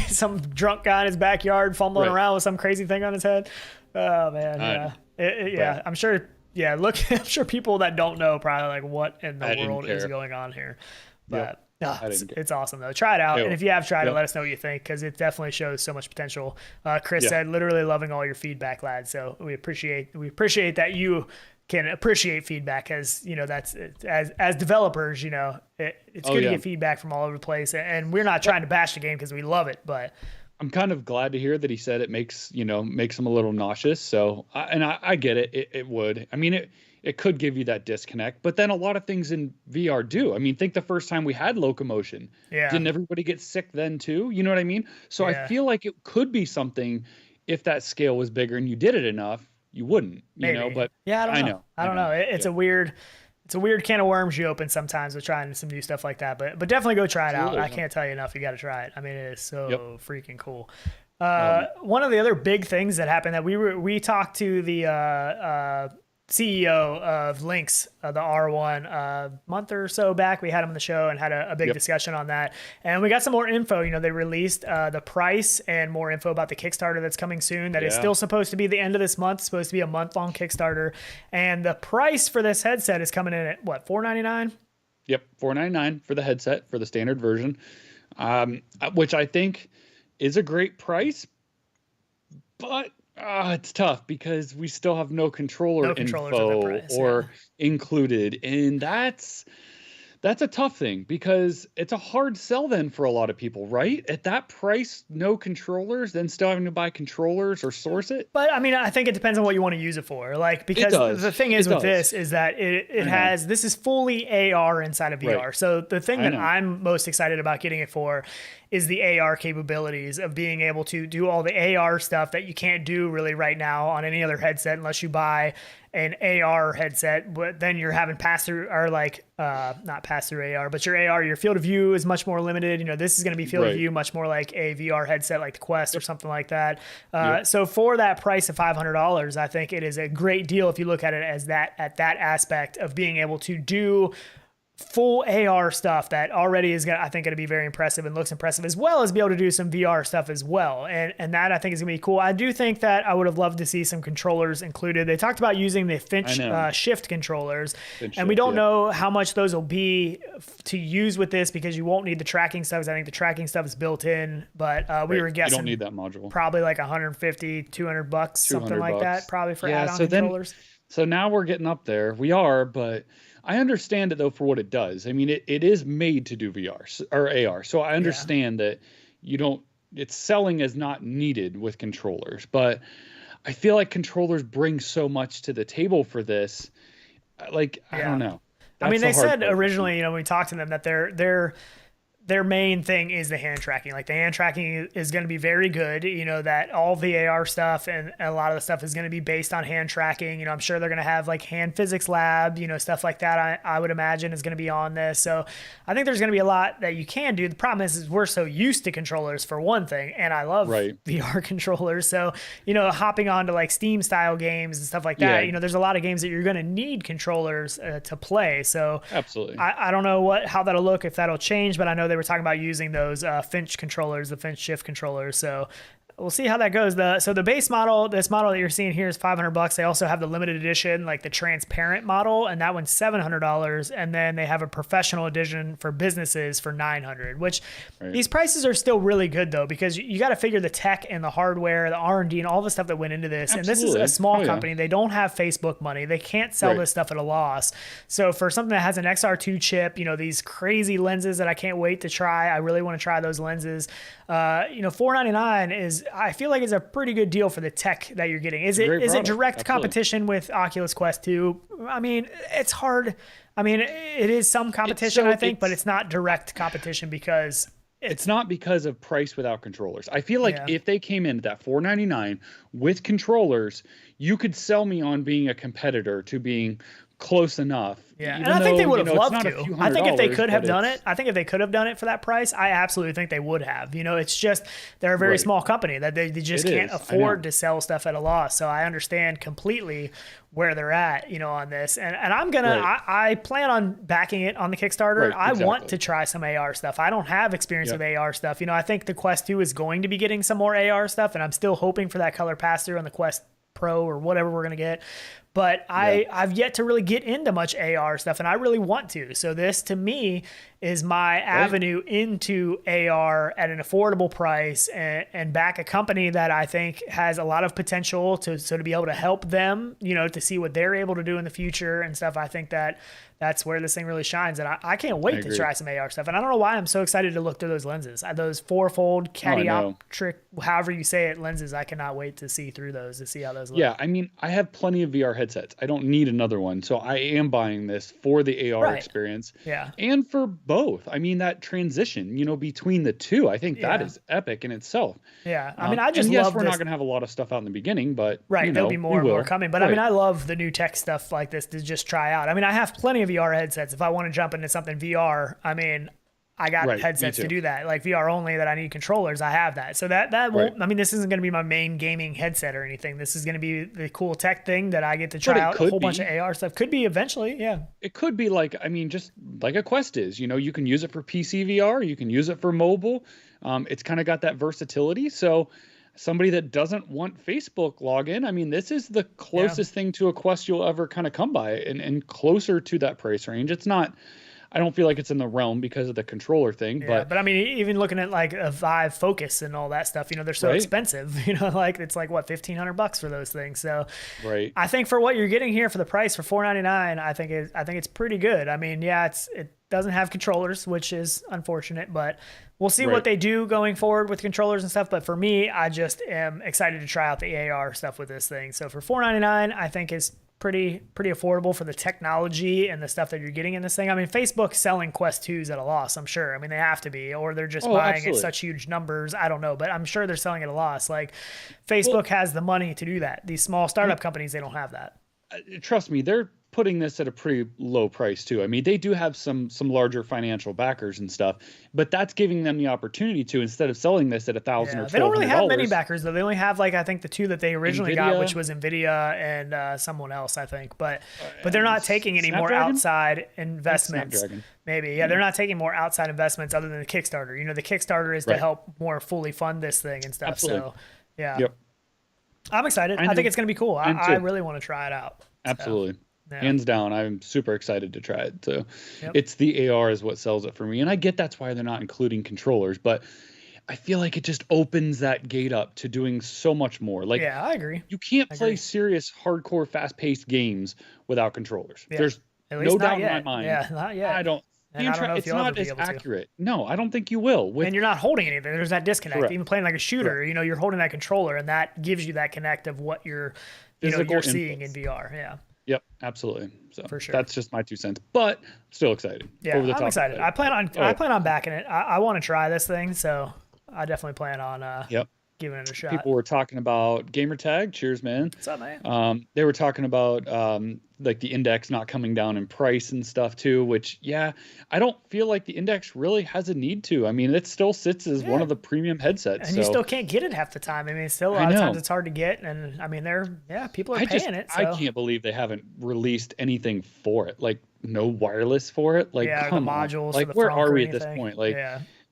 some drunk guy in his backyard fumbling around with some crazy thing on his head. Oh man, yeah. I'm sure. Yeah, I'm sure people that don't know probably like what in the world is going on here, but. It's awesome though. Try it out, and if you have tried it, let us know what you think because it definitely shows so much potential. Chris said, "Literally loving all your feedback, lads." So we appreciate that you can appreciate feedback as that's as developers. It's good to get feedback from all over the place, and we're not trying to bash the game because we love it, but. I'm kind of glad to hear that he said it makes him a little nauseous. So, I get it. It would. I mean, it could give you that disconnect, but then a lot of things in VR do. I mean, think the first time we had locomotion. Yeah. Didn't everybody get sick then too? You know what I mean? So I feel like it could be something if that scale was bigger and you did it enough, you wouldn't. Maybe. But yeah, I don't know. It's a weird can of worms you open sometimes with trying some new stuff like that. But definitely go try it out. I can't tell you enough. You got to try it. I mean, it is so freaking cool. One of the other big things that happened that we talked to the CEO of Lynx, the R1, a month or so back. We had him on the show and had a big discussion on that. And we got some more info. They released the price and more info about the Kickstarter that's coming soon. That is still supposed to be the end of this month. It's supposed to be a month-long Kickstarter. And the price for this headset is coming in at, what, $499? Yep, $499 for the headset, for the standard version, which I think is a great price. But it's tough because we still have no controller info or included, and that's a tough thing because it's a hard sell then for a lot of people, right? At that price, no controllers, then still having to buy controllers or source it. But I mean, I think it depends on what you want to use it for. Like, because the thing is with this is that this is fully AR inside of VR. Right. So the thing that I'm most excited about getting it for is the AR capabilities of being able to do all the AR stuff that you can't do really right now on any other headset unless you buy an AR headset, but then you're having pass-through or not pass-through AR, but your field of view is much more limited. This is going to be field of view much more like a VR headset like the Quest or something like that. So for that price of $500, I think it is a great deal if you look at it as that aspect of being able to do full AR stuff that already is going to be very impressive and looks impressive, as well as be able to do some VR stuff as well. And that I think is going to be cool. I do think that I would have loved to see some controllers included. They talked about using the Finch Shift controllers, and we don't know how much those will be to use with this because you won't need the tracking stuff. I think the tracking stuff is built in, but we were guessing you don't need that module. Probably like $150, $200, something like that, probably for add-on controllers. So now we're getting up there. We are, but I understand it though for what it does. I mean, it is made to do VR or AR. So I understand that it's selling as not needed with controllers, but I feel like controllers bring so much to the table for this. Like, I don't know. I mean, the they hard said part. originally, when we talked to them, that their main thing is the hand tracking. Like the hand tracking is going to be very good, that all the AR stuff and a lot of the stuff is going to be based on hand tracking. I'm sure they're going to have like hand physics lab, stuff like that. I would imagine is going to be on this. So I think there's going to be a lot that you can do. The problem is we're so used to controllers for one thing, and I love VR controllers. So, hopping on to like Steam style games and stuff like that, there's a lot of games that you're going to need controllers to play. So absolutely. I don't know how that'll look, if that'll change, but I know they were talking about using those Finch controllers, the Finch shift controllers. So we'll see how that goes. So the base model, this model that you're seeing here is $500. They also have the limited edition, like the transparent model, and that one's $700. And then they have a professional edition for businesses for $900, which these prices are still really good though, because you got to figure the tech and the hardware, the R&D and all the stuff that went into this. Absolutely. And this is a small company. They don't have Facebook money. They can't sell this stuff at a loss. So for something that has an XR2 chip, these crazy lenses that I can't wait to try, I really want to try those lenses. $499 I feel like is a pretty good deal for the tech that you're getting. Is it direct competition with Oculus Quest 2? I mean, it's hard. I mean, it is some competition, I think, but it's not direct competition because it's not because of price without controllers. I feel like if they came in at that $499 with controllers, you could sell me on being a competitor to being close enough. Yeah, and I think they would have loved to. I think if they could have done it, for that price, I absolutely think they would have. It's just they're a very small company that they just can't afford to sell stuff at a loss. So I understand completely where they're at, on this. And I'm gonna I plan on backing it on the Kickstarter. I want to try some AR stuff. I don't have experience with AR stuff. I think the Quest 2 is going to be getting some more AR stuff, and I'm still hoping for that color pass-through on the Quest Pro or whatever we're gonna get. But I've yet to really get into much AR stuff, and I really want to. So this, to me, is my avenue into AR at an affordable price and back a company that I think has a lot of potential to be able to help them, to see what they're able to do in the future and stuff. I think that's where this thing really shines. And I can't wait to try some AR stuff. And I don't know why I'm so excited to look through those lenses. Those four-fold cadioptric, however you say it, lenses. I cannot wait to see through those, to see how those look. Yeah, I mean, I have plenty of VR headsets. I don't need another one. So I am buying this for the AR experience. Yeah. And for both. I mean, that transition, between the two, I think that is epic in itself. Yeah. I mean, I just love love we're not going to have a lot of stuff out in the beginning, but there'll be more and more coming. But I mean, I love the new tech stuff like this to just try out. I mean, I have plenty of VR headsets. If I want to jump into something VR, I mean, I got headsets to do that, like VR only that I need controllers. I have that. So that won't, I mean, this isn't going to be my main gaming headset or anything. This is going to be the cool tech thing that I get to try out a whole bunch of AR stuff. Could be eventually. Yeah. It could be like, I mean, just like a Quest is, you can use it for PC VR, you can use it for mobile. It's kind of got that versatility. So somebody that doesn't want Facebook login, I mean, this is the closest thing to a Quest you'll ever kind of come by and closer to that price range. It's not, I don't feel like it's in the realm because of the controller thing, but I mean, even looking at like a Vive Focus and all that stuff, they're so expensive, like it's like what, $1,500 for those things. So I think for what you're getting here for the price for $499, I think it's pretty good. I mean, it doesn't have controllers, which is unfortunate, but we'll see what they do going forward with controllers and stuff. But for me, I just am excited to try out the AR stuff with this thing. So for $499, I think is pretty affordable for the technology and the stuff that you're getting in this thing. I mean, Facebook's selling Quest 2s at a loss, I'm sure. I mean, they have to be, or they're just buying in such huge numbers. I don't know, but I'm sure they're selling at a loss. Like Facebook has the money to do that. These small startup companies, they don't have that. Trust me, they're putting this at a pretty low price too. I mean, they do have some larger financial backers and stuff, but that's giving them the opportunity to, instead of selling this at $1,000 or $1,200. They don't really have many backers though. They only have like, I think the two that they originally got, which was Nvidia and someone else, I think. But they're not taking any more outside investments. Maybe, they're not taking more outside investments other than the Kickstarter. The Kickstarter is to help more fully fund this thing and stuff. Absolutely. So I'm excited. I think it's going to be cool. I really want to try it out. Absolutely. Hands down, I'm super excited to try it. So it's the AR is what sells it for me. And I get that's why they're not including controllers, but I feel like it just opens that gate up to doing so much more. Like, I agree. You can't play serious, hardcore, fast-paced games without controllers. There's no doubt in my mind. Yeah, not yet. I don't. It's not as accurate. No, I don't think you will. And you're not holding anything. There's that disconnect. Correct. Even playing like a shooter, you're holding that controller, and that gives you that connect of what you're, you're seeing in VR. Yeah. Yep, absolutely. So For sure. that's just my 2 cents, but still excited. Yeah, Over the I'm top excited. excited. I plan on backing it. I want to try this thing, so I definitely plan on Yep. giving it a shot. People were talking about gamertag. Cheers, man. What's up, man? They were talking about like the index not coming down in price and stuff too, which I don't feel like the index really has a need to. I mean, it still sits as one of the premium headsets. And you still can't get it half the time. I mean, still a lot of times it's hard to get, and I mean, people are paying it. So. I can't believe they haven't released anything for it. Like no wireless for it. Like the modules. Like for the where are we at anything. this point? Like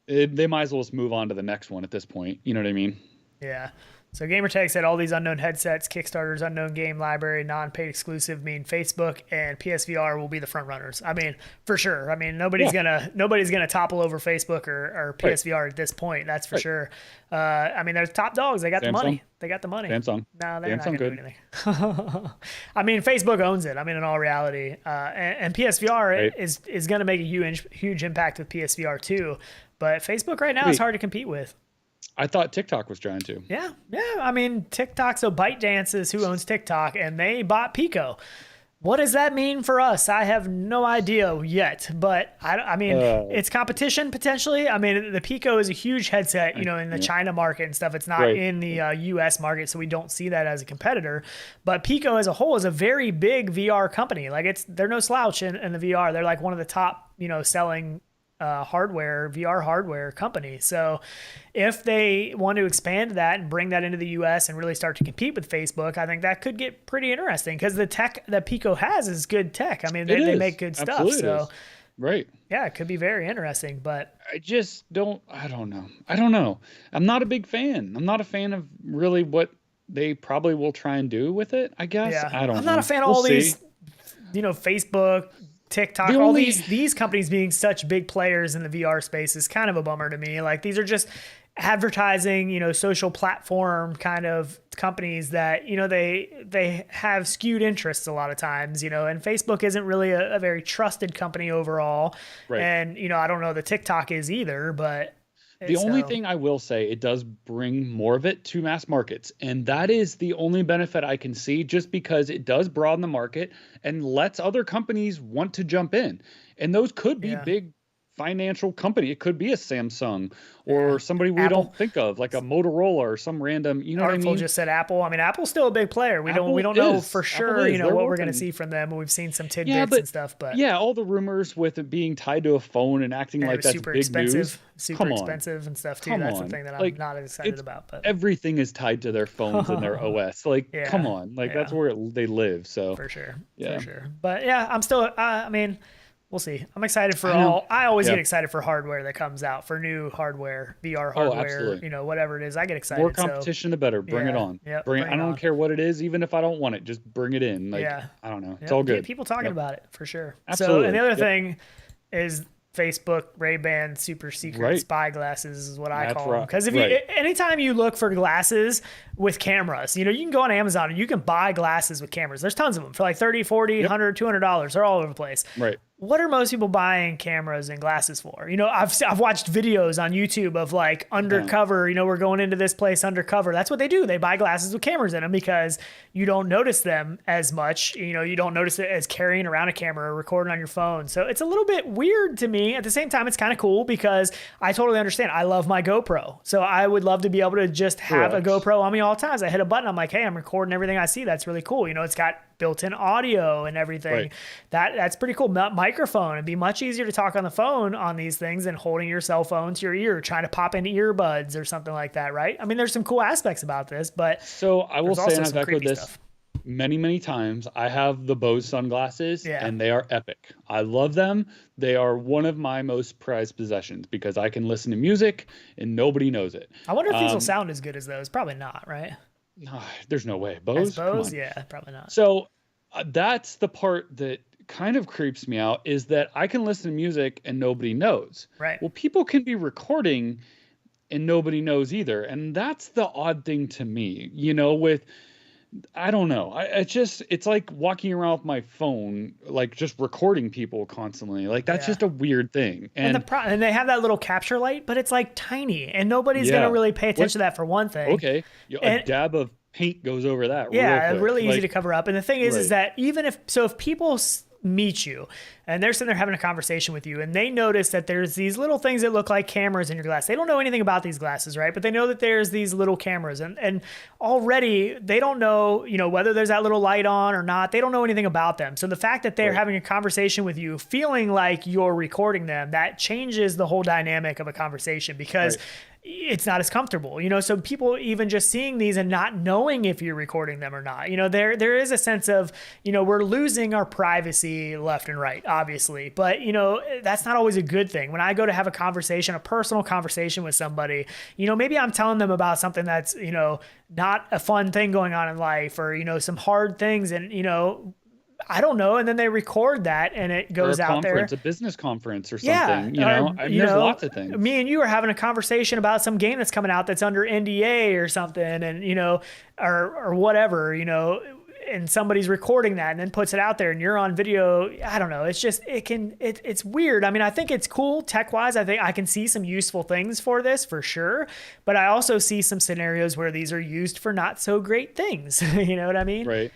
they might as well just move on to the next one at this point. You know what I mean? Yeah. So Gamertag said all these unknown headsets, Kickstarter's unknown game library, non-paid exclusive mean Facebook and PSVR will be the front runners. I mean, for sure. I mean, nobody's gonna topple over Facebook or PSVR at this point. That's for sure. I mean, they're top dogs. They got the money. They got the money. Samsung. No, they're not gonna do anything. I mean, Facebook owns it. I mean, in all reality, and PSVR is gonna make a huge impact with PSVR too. But Facebook right now is hard to compete with. I thought TikTok was trying to. Yeah. I mean, TikTok. So ByteDance is who owns TikTok, and they bought Pico. What does that mean for us? I have no idea yet, but I mean, it's competition potentially. I mean, the Pico is a huge headset, in the China market and stuff. It's not in the U.S. market, so we don't see that as a competitor. But Pico as a whole is a very big VR company. Like they're no slouch in the VR. They're like one of the top, selling VR hardware company. So if they want to expand that and bring that into the US and really start to compete with Facebook, I think that could get pretty interesting because the tech that Pico has is good tech. I mean, they make good stuff. So yeah, it could be very interesting, but I don't know. I'm not a big fan. I'm not a fan of really what they probably will try and do with it, I guess. Yeah. I don't know. I'm not a fan of all these, Facebook, TikTok, all these companies being such big players in the VR space is kind of a bummer to me. Like these are just advertising, social platform kind of companies that, they have skewed interests a lot of times, and Facebook isn't really a very trusted company overall. Right. And, I don't know that TikTok is either, but the only thing I will say, it does bring more of it to mass markets. And that is the only benefit I can see, just because it does broaden the market and lets other companies want to jump in. And those could be big financial company. It could be a Samsung or somebody we don't think of, like a Motorola or some random, what I mean? Just said Apple. I mean, Apple's still a big player. We don't know for sure, what we're going to see from them. We've seen some tidbits and stuff, but all the rumors with it being tied to a phone and acting like that's super big expensive, news. Super expensive and stuff too. That's the thing that I'm not excited about. But everything is tied to their phones and their OS. Like, come on, like that's where they live. So for sure. But I'm still. I mean. We'll see. I'm excited for I always get excited for hardware that comes out, for new hardware, VR hardware, whatever it is. I get excited. More competition, the better. Bring it on. Bring it. I don't care what it is, even if I don't want it, just bring it in. Like, I don't know. It's all good. Get people talking about it for sure. Absolutely. So, and the other thing is Facebook Ray-Ban super secret spy glasses is what I call them. Because anytime you look for glasses with cameras, you can go on Amazon and you can buy glasses with cameras. There's tons of them for like $30, $40, $100, $200. They're all over the place. Right. What are most people buying cameras and glasses for? I've watched videos on YouTube of like undercover, we're going into this place undercover. That's what they do. They buy glasses with cameras in them because you don't notice them as much. You don't notice it as carrying around a camera or recording on your phone. So it's a little bit weird to me. At the same time, it's kind of cool because I totally understand. I love my GoPro. So I would love to be able to just have a GoPro on me all times. I hit a button. I'm like, hey, I'm recording everything I see. That's really cool. It's got built-in audio and everything. That's pretty cool. Microphone. It'd be much easier to talk on the phone on these things than holding your cell phone to your ear, trying to pop in earbuds or something like that, right? I mean, there's some cool aspects about this, but so I will say, and I've echoed this many times, I have the Bose sunglasses and they are epic. I love them. They are one of my most prized possessions because I can listen to music and nobody knows it. I wonder if these will sound as good as those. Probably not, right? No, there's no way. Bose? Yeah, probably not. So that's the part that kind of creeps me out, is that I can listen to music and nobody knows. Right. Well, people can be recording and nobody knows either. And that's the odd thing to me, I don't know. It's like walking around with my phone, like just recording people constantly. Like that's just a weird thing. And they have that little capture light, but it's like tiny, and nobody's gonna really pay attention to that for one thing. Okay, a dab of paint goes over that. Yeah, real quick. really easy to cover up. And the thing is that even if people meet you and they're sitting there having a conversation with you and they notice that there's these little things that look like cameras in your glass. They don't know anything about these glasses, right? But they know that there's these little cameras and already they don't know, whether there's that little light on or not. They don't know anything about them. So the fact that they're having a conversation with you, feeling like you're recording them, that changes the whole dynamic of a conversation because it's not as comfortable, so people even just seeing these and not knowing if you're recording them or not, there is a sense of, we're losing our privacy left and right, obviously, but that's not always a good thing. When I go to have a conversation, a personal conversation with somebody, maybe I'm telling them about something that's, not a fun thing going on in life or, some hard things and, I don't know. And then they record that and it goes out there. A business conference or something, there's lots of things. Me and you are having a conversation about some game that's coming out that's under NDA or something and, or whatever, and somebody's recording that and then puts it out there and you're on video. I don't know. It's just, it's weird. I mean, I think it's cool tech wise. I think I can see some useful things for this for sure. But I also see some scenarios where these are used for not so great things. You know what I mean? Right.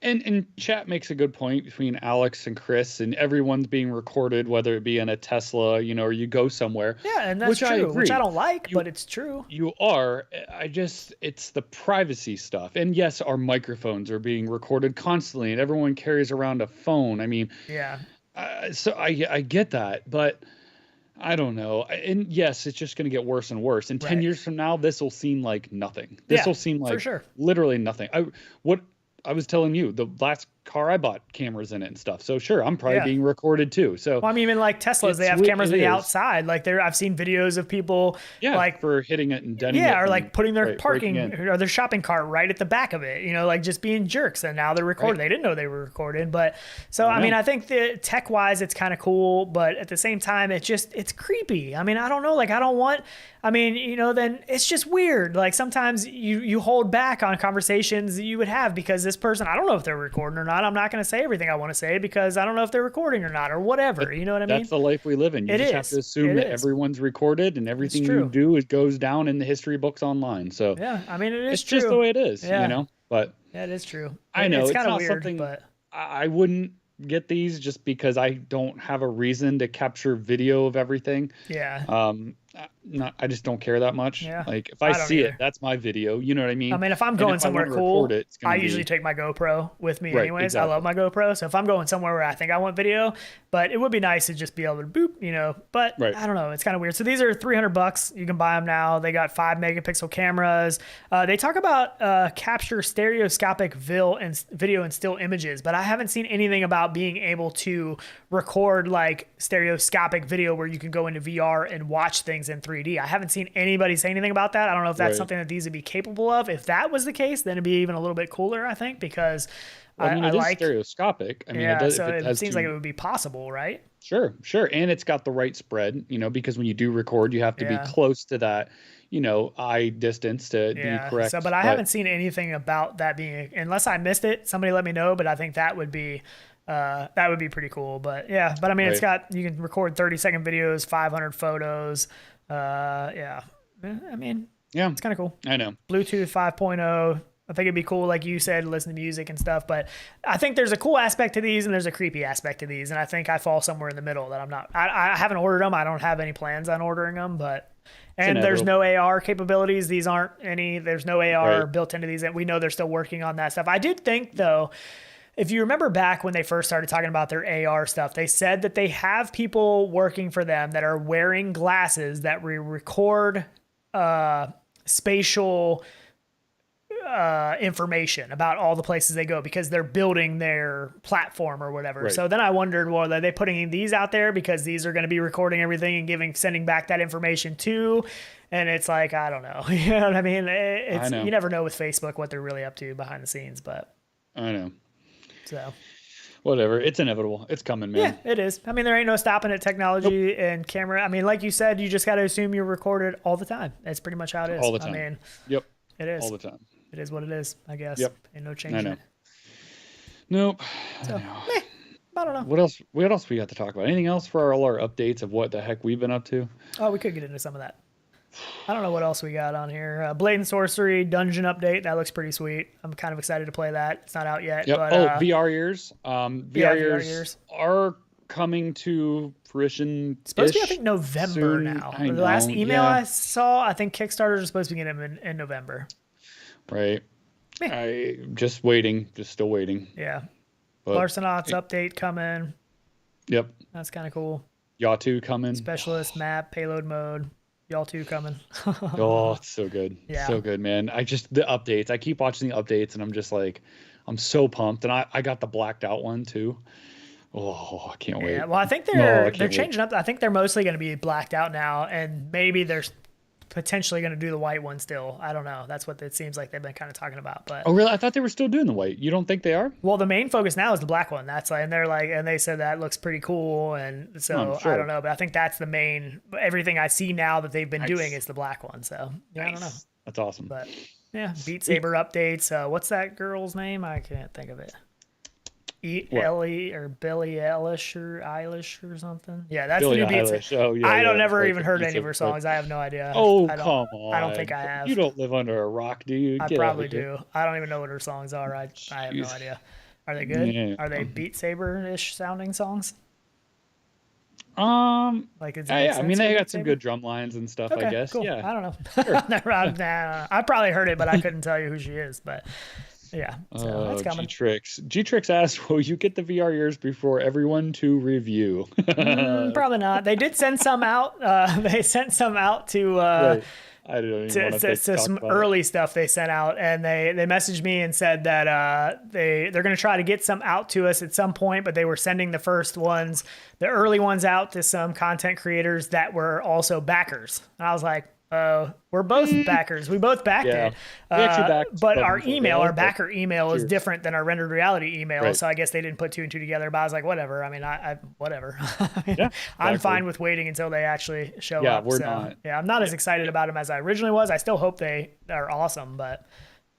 And chat makes a good point between Alex and Chris and everyone's being recorded, whether it be in a Tesla, or you go somewhere. Yeah, and that's true, which I don't like, but it's true. You are. It's the privacy stuff. And yes, our microphones are being recorded constantly and everyone carries around a phone. I mean, yeah. So I get that, but I don't know. And yes, it's just going to get worse and worse. And 10 years from now, this will seem like nothing. This will seem like literally nothing. I was telling you, the last car I bought cameras in it and stuff. So sure, I'm probably being recorded too. So I mean, even like Teslas, they have cameras on the outside. Like I've seen videos of people like for hitting it and denting it. Yeah, or like putting their parking or their shopping cart right at the back of it, like just being jerks. And now they're recorded. They didn't know they were recorded. But so, I mean, I think that tech wise, it's kind of cool, but at the same time, it's creepy. I mean, I don't know. Like then it's just weird. Like sometimes you hold back on conversations that you would have because this person, I don't know if they're recording or not. I'm not going to say everything I want to say because I don't know if they're recording or not or whatever. You know what I mean? That's the life we live in. You just have to assume that everyone's recorded and everything you do, it goes down in the history books online. So yeah, I mean, it's true. Just the way it is, but yeah, it is true. I know it's kind of weird, something, but I wouldn't get these just because I don't have a reason to capture video of everything. Yeah. I just don't care that much. Yeah. Like if I see it, that's my video. You know what I mean? I mean, if I'm going somewhere cool, I usually take my GoPro with me anyways. Exactly. I love my GoPro. So if I'm going somewhere where I think I want video, but it would be nice to just be able to boop, but I don't know. It's kind of weird. So these are $300. You can buy them now. They got 5-megapixel cameras. They talk about capture stereoscopic video and still images, but I haven't seen anything about being able to record like stereoscopic video where you can go into VR and watch things in 3D. I haven't seen anybody say anything about that. I don't know if that's something that these would be capable of. If that was the case, then it'd be even a little bit cooler, I think, because it is stereoscopic. I mean, it does, so it seems like it would be possible, right? Sure. And it's got the right spread, because when you do record, you have to be close to that, eye distance to be correct. So, but I haven't seen anything about that being, unless I missed it, somebody let me know, but I think that would be pretty cool. But I mean, it's got, you can record 30-second videos, 500 photos. I mean, it's kind of cool. I know. Bluetooth 5.0. I think it'd be cool, like you said, listen to music and stuff. But I think there's a cool aspect to these and there's a creepy aspect to these. And I think I fall somewhere in the middle that I'm not. I haven't ordered them. I don't have any plans on ordering them. And there's no AR capabilities. These aren't any. There's no AR built into these. And we know they're still working on that stuff. I did think, though, if you remember back when they first started talking about their AR stuff, they said that they have people working for them that are wearing glasses that record spatial information about all the places they go because they're building their platform or whatever. Right. So then I wondered, well, are they putting these out there because these are going to be recording everything and sending back that information too? And it's like, I don't know. You know what I mean? I know. You never know with Facebook what they're really up to behind the scenes, but I know. So whatever. It's inevitable. It's coming, man. Yeah, it is. I mean, there ain't no stopping it. Technology and camera. I mean, like you said, you just got to assume you're recorded all the time. That's pretty much how it is. All the time. I mean, it is. All the time. It is what it is, I guess. Yep. Ain't no changing it. Nope. So, I don't know. What else we got to talk about? Anything else for all our updates of what the heck we've been up to? Oh, we could get into some of that. I don't know what else we got on here. Blade and Sorcery Dungeon update. That looks pretty sweet. I'm kind of excited to play that. It's not out yet. Yep. But, VR ears. VR ears are coming to fruition. It's supposed to be, I think, November soon. now. I The know, last email yeah. I saw, I think Kickstarter is supposed to be getting them in November. Right. I just waiting. Just still waiting. Yeah. But, Larcenauts update coming. Yep. That's kind of cool. Y'all 2 coming. Specialist map, payload mode. Y'all 2 coming. Oh, it's so good. Yeah. So good, man. The updates. I keep watching the updates and I'm just like, I'm so pumped. And I got the blacked out one too. Oh, I can't wait. Yeah, well, I think they're changing up. I think they're mostly going to be blacked out now, and maybe they're potentially going to do the white one still. I don't know. That's what it seems like they've been kind of talking about. But oh, really? I thought they were still doing the white. You don't think they are? well, the main focus now is the black one. That's like, and they're like, and they said that looks pretty cool, and so sure. I don't know, but I think that's the main. Everything I see now that they've been Nice. doing is the black one. So yeah, I don't know. That's awesome. But yeah, Beat Saber updates. What's that girl's name? I can't think of it. Ellie or Billie Eilish or something. Yeah, that's Billie the new Beat Eilish. Saber. Oh, yeah, I don't yeah, never like even the heard Beat any of her Saber, songs. I have no idea. Oh, come on. I don't think I have. You don't live under a rock, do you? I Get probably out of here. do. I don't even know what her songs are. I have no idea. Are they good? Yeah. Are they Beat Saber-ish sounding songs? Like, does it make Yeah, I sense mean, for they Beat got some Saber? good drum lines and stuff, Okay, I guess. cool. Yeah. I don't know. I probably heard it, but I couldn't tell you who she is. But yeah, so that's coming. G-Trix asked, will you get the VR ears before everyone to review? Probably not. They did send some out. They sent some out to Right. I don't even want to some early stuff they sent out, and they messaged me and said that they're going to try to get some out to us at some point, but they were sending the first ones, the early ones, out to some content creators that were also backers. And I was like, we're both backers. We both backed it. We actually backed but both our of them, email, our but backer email is cheers. different than our rendered reality email. Right. So I guess they didn't put 2 and 2 together, but I was like, whatever. I mean, I whatever. Yeah, I'm exactly. fine with waiting until they actually show Yeah, up. we're so, not. yeah, I'm not as excited about them as I originally was. I still hope they are awesome, but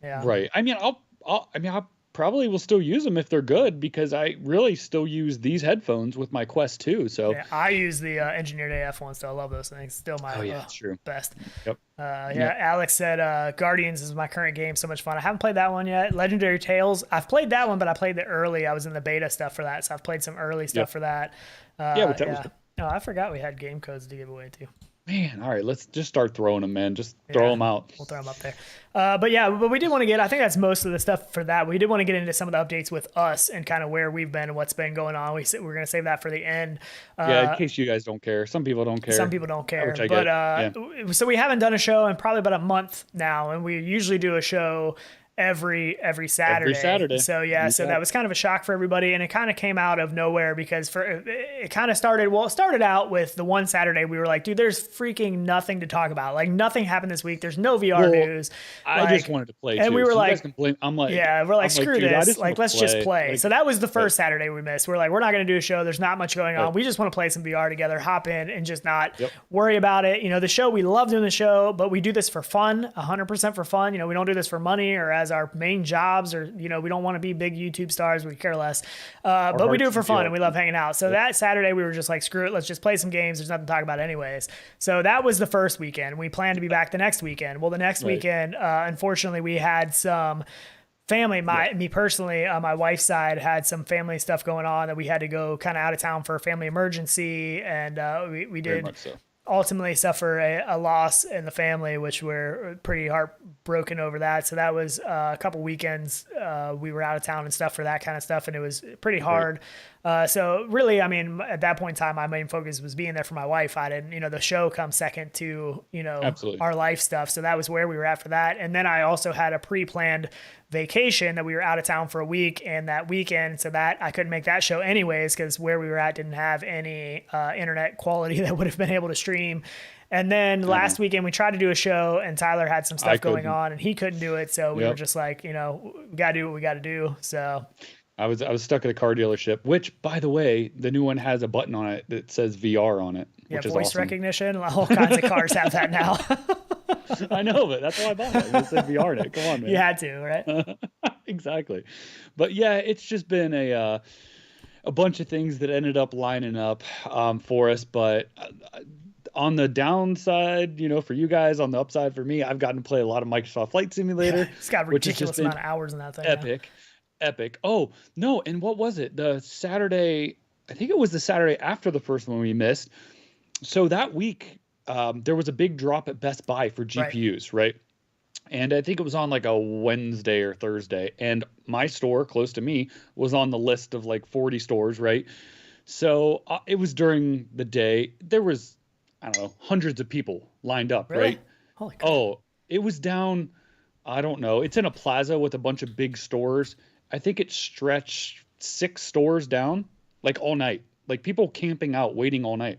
yeah. Right. I mean, I probably will still use them if they're good, because I really still use these headphones with my Quest 2. So Yeah, I use the Engineered AF ones, so I love those things. Still my that's true. best. Yep. Yeah, Alex said Guardians is my current game. So much fun. I haven't played that one yet. Legendary Tales. I've played that one, but I played it early. I was in the beta stuff for that, so I've played some early stuff for that. But that was good. No, I forgot we had game codes to give away too. Man, all right, let's just start throwing them, man. Just throw them out. We'll throw them up there. But we did want to I think that's most of the stuff for that. We did want to get into some of the updates with us and kind of where we've been and what's been going on. We're going to save that for the end. In case you guys don't care. Some people don't care. Some people don't care. Which I get. So we haven't done a show in probably about a month now, and we usually do a show every Saturday. So so that was kind of a shock for everybody, and it kind of came out of nowhere because it started out with the one Saturday we were like, dude, there's freaking nothing to talk about. Like, nothing happened this week. There's no VR news. I just wanted to play, and too. we were So like, you guys can blame. I'm like, we're like, screw dude, this. Like, let's just play. Like, so that was the first Saturday we missed. We're like, we're not going to do a show. There's not much going on. Right. We just want to play some VR together, hop in, and just not worry about it. You know, the show, we love doing the show, but we do this for fun, 100% for fun. You know, we don't do this for money or as our main jobs, or, you know, we don't want to be big YouTube stars. We care less. But we do it for fun, and we love hanging out. So that Saturday we were just like, screw it. Let's just play some games. There's nothing to talk about anyways. So that was the first weekend. We planned to be back the next weekend. Well, the next weekend, unfortunately, we had some family, me personally, on my wife's side, had some family stuff going on that we had to go kind of out of town for a family emergency. And we Very did much so. ultimately suffer a loss in the family, which we're pretty heartbroken over that. So that was a couple weekends. We were out of town and stuff for that kind of stuff, and it was pretty hard. So really, I mean, at that point in time, my main focus was being there for my wife. I didn't, you know, the show comes second to, you know, Absolutely. our life stuff. So that was where we were at for that. And then I also had a pre-planned vacation that we were out of town for a week, and that weekend, so that I couldn't make that show anyways, because where we were at didn't have any internet quality that would have been able to stream. And then last weekend we tried to do a show, and Tyler had some stuff going on, and he couldn't do it. So we were just like, you know, we got to do what we got to do. So I was stuck at a car dealership, which, by the way, the new one has a button on it that says VR on it, which is voice awesome. recognition. All kinds of cars have that now. I know, but that's why I bought it. It said VR in it. Come on, man. You had to, right? Exactly. But yeah, it's just been a bunch of things that ended up lining up for us. But on the downside, for you guys, on the upside for me, I've gotten to play a lot of Microsoft Flight Simulator. It's got a ridiculous amount of hours in that thing. Epic. Oh, no, and what was it? The Saturday, I think it was the Saturday after the first one we missed. So that week, there was a big drop at Best Buy for GPUs, right? And I think it was on like a Wednesday or Thursday. And my store close to me was on the list of like 40 stores, right? So it was during the day. There was, I don't know, hundreds of people lined up, really? Right? Holy crap. Oh, it was down, I don't know. It's in a plaza with a bunch of big stores. I think it stretched 6 stores down, like all night. Like people camping out, waiting all night.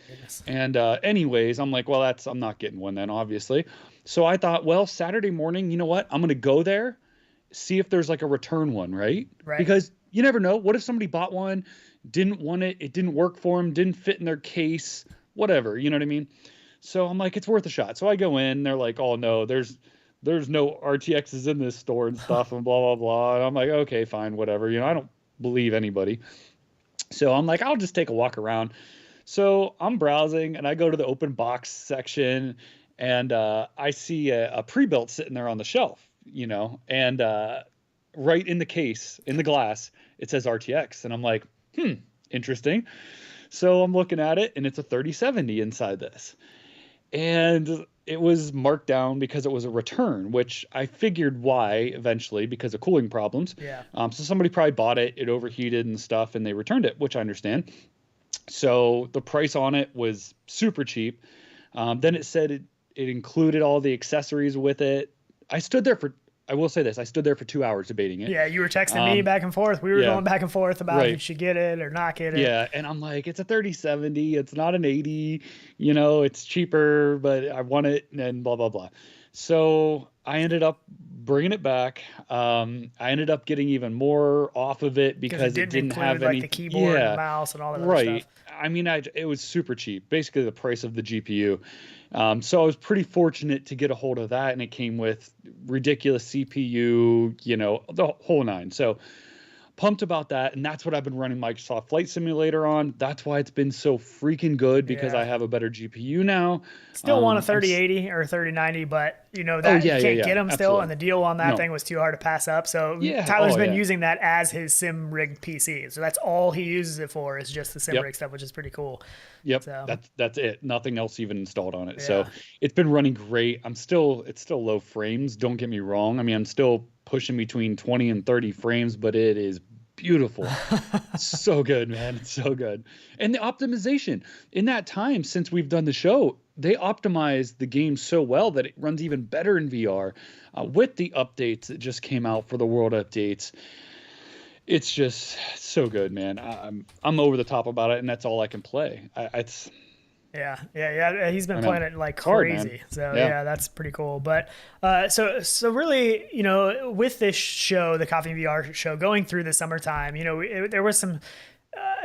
Goodness. And anyways, I'm like, well, I'm not getting one then, obviously. So I thought, well, Saturday morning, you know what? I'm going to go there, see if there's like a return one, right? Because you never know. What if somebody bought one, didn't want it, it didn't work for them, didn't fit in their case, whatever, you know what I mean? So I'm like, it's worth a shot. So I go in, they're like, oh no, there's no RTXs in this store and stuff and blah, blah, blah. And I'm like, okay, fine, whatever. I don't believe anybody. So I'm like, I'll just take a walk around. So I'm browsing and I go to the open box section and I see a pre-built sitting there on the shelf, and right in the case, in the glass, it says RTX. And I'm like, interesting. So I'm looking at it and it's a 3070 inside this. And it was marked down because it was a return, which I figured why eventually because of cooling problems. Yeah. So somebody probably bought it, it overheated and stuff, and they returned it, which I understand. So the price on it was super cheap. Then it said it included all the accessories with it. I will say this, I stood there for 2 hours debating it. Yeah, you were texting me back and forth. We were going back and forth about if you should get it or not get it. Yeah, and I'm like, it's a 3070, it's not an 80, it's cheaper, but I want it, and blah, blah, blah. So I ended up bringing it back. I ended up getting even more off of it because it didn't have any, like the keyboard and the mouse and all that other stuff. I mean, it was super cheap, basically the price of the GPU. So I was pretty fortunate to get a hold of that, and it came with ridiculous CPU, the whole nine. So pumped about that, and that's what I've been running Microsoft Flight Simulator on. That's why it's been so freaking good, because I have a better GPU now. Still want a 3080 or 3090, but you can't get them still, and the deal on that thing was too hard to pass up. So Tyler's been using that as his sim rig PC. So that's all he uses it for, is just the sim rig stuff, which is pretty cool. Yep, so that's it. Nothing else even installed on it. So it's been running great. It's still low frames, don't get me wrong. I mean, I'm still pushing between 20 and 30 frames, but it is beautiful. So good, man. It's so good. And the optimization in that time since we've done the show, they optimized the game so well that it runs even better in VR with the updates that just came out for the world updates. It's just so good, man. I'm over the top about it, and that's all I can play. Yeah. He's been playing it like crazy. So that's pretty cool. But so really, with this show, the Coffee VR show, going through the summertime, there was some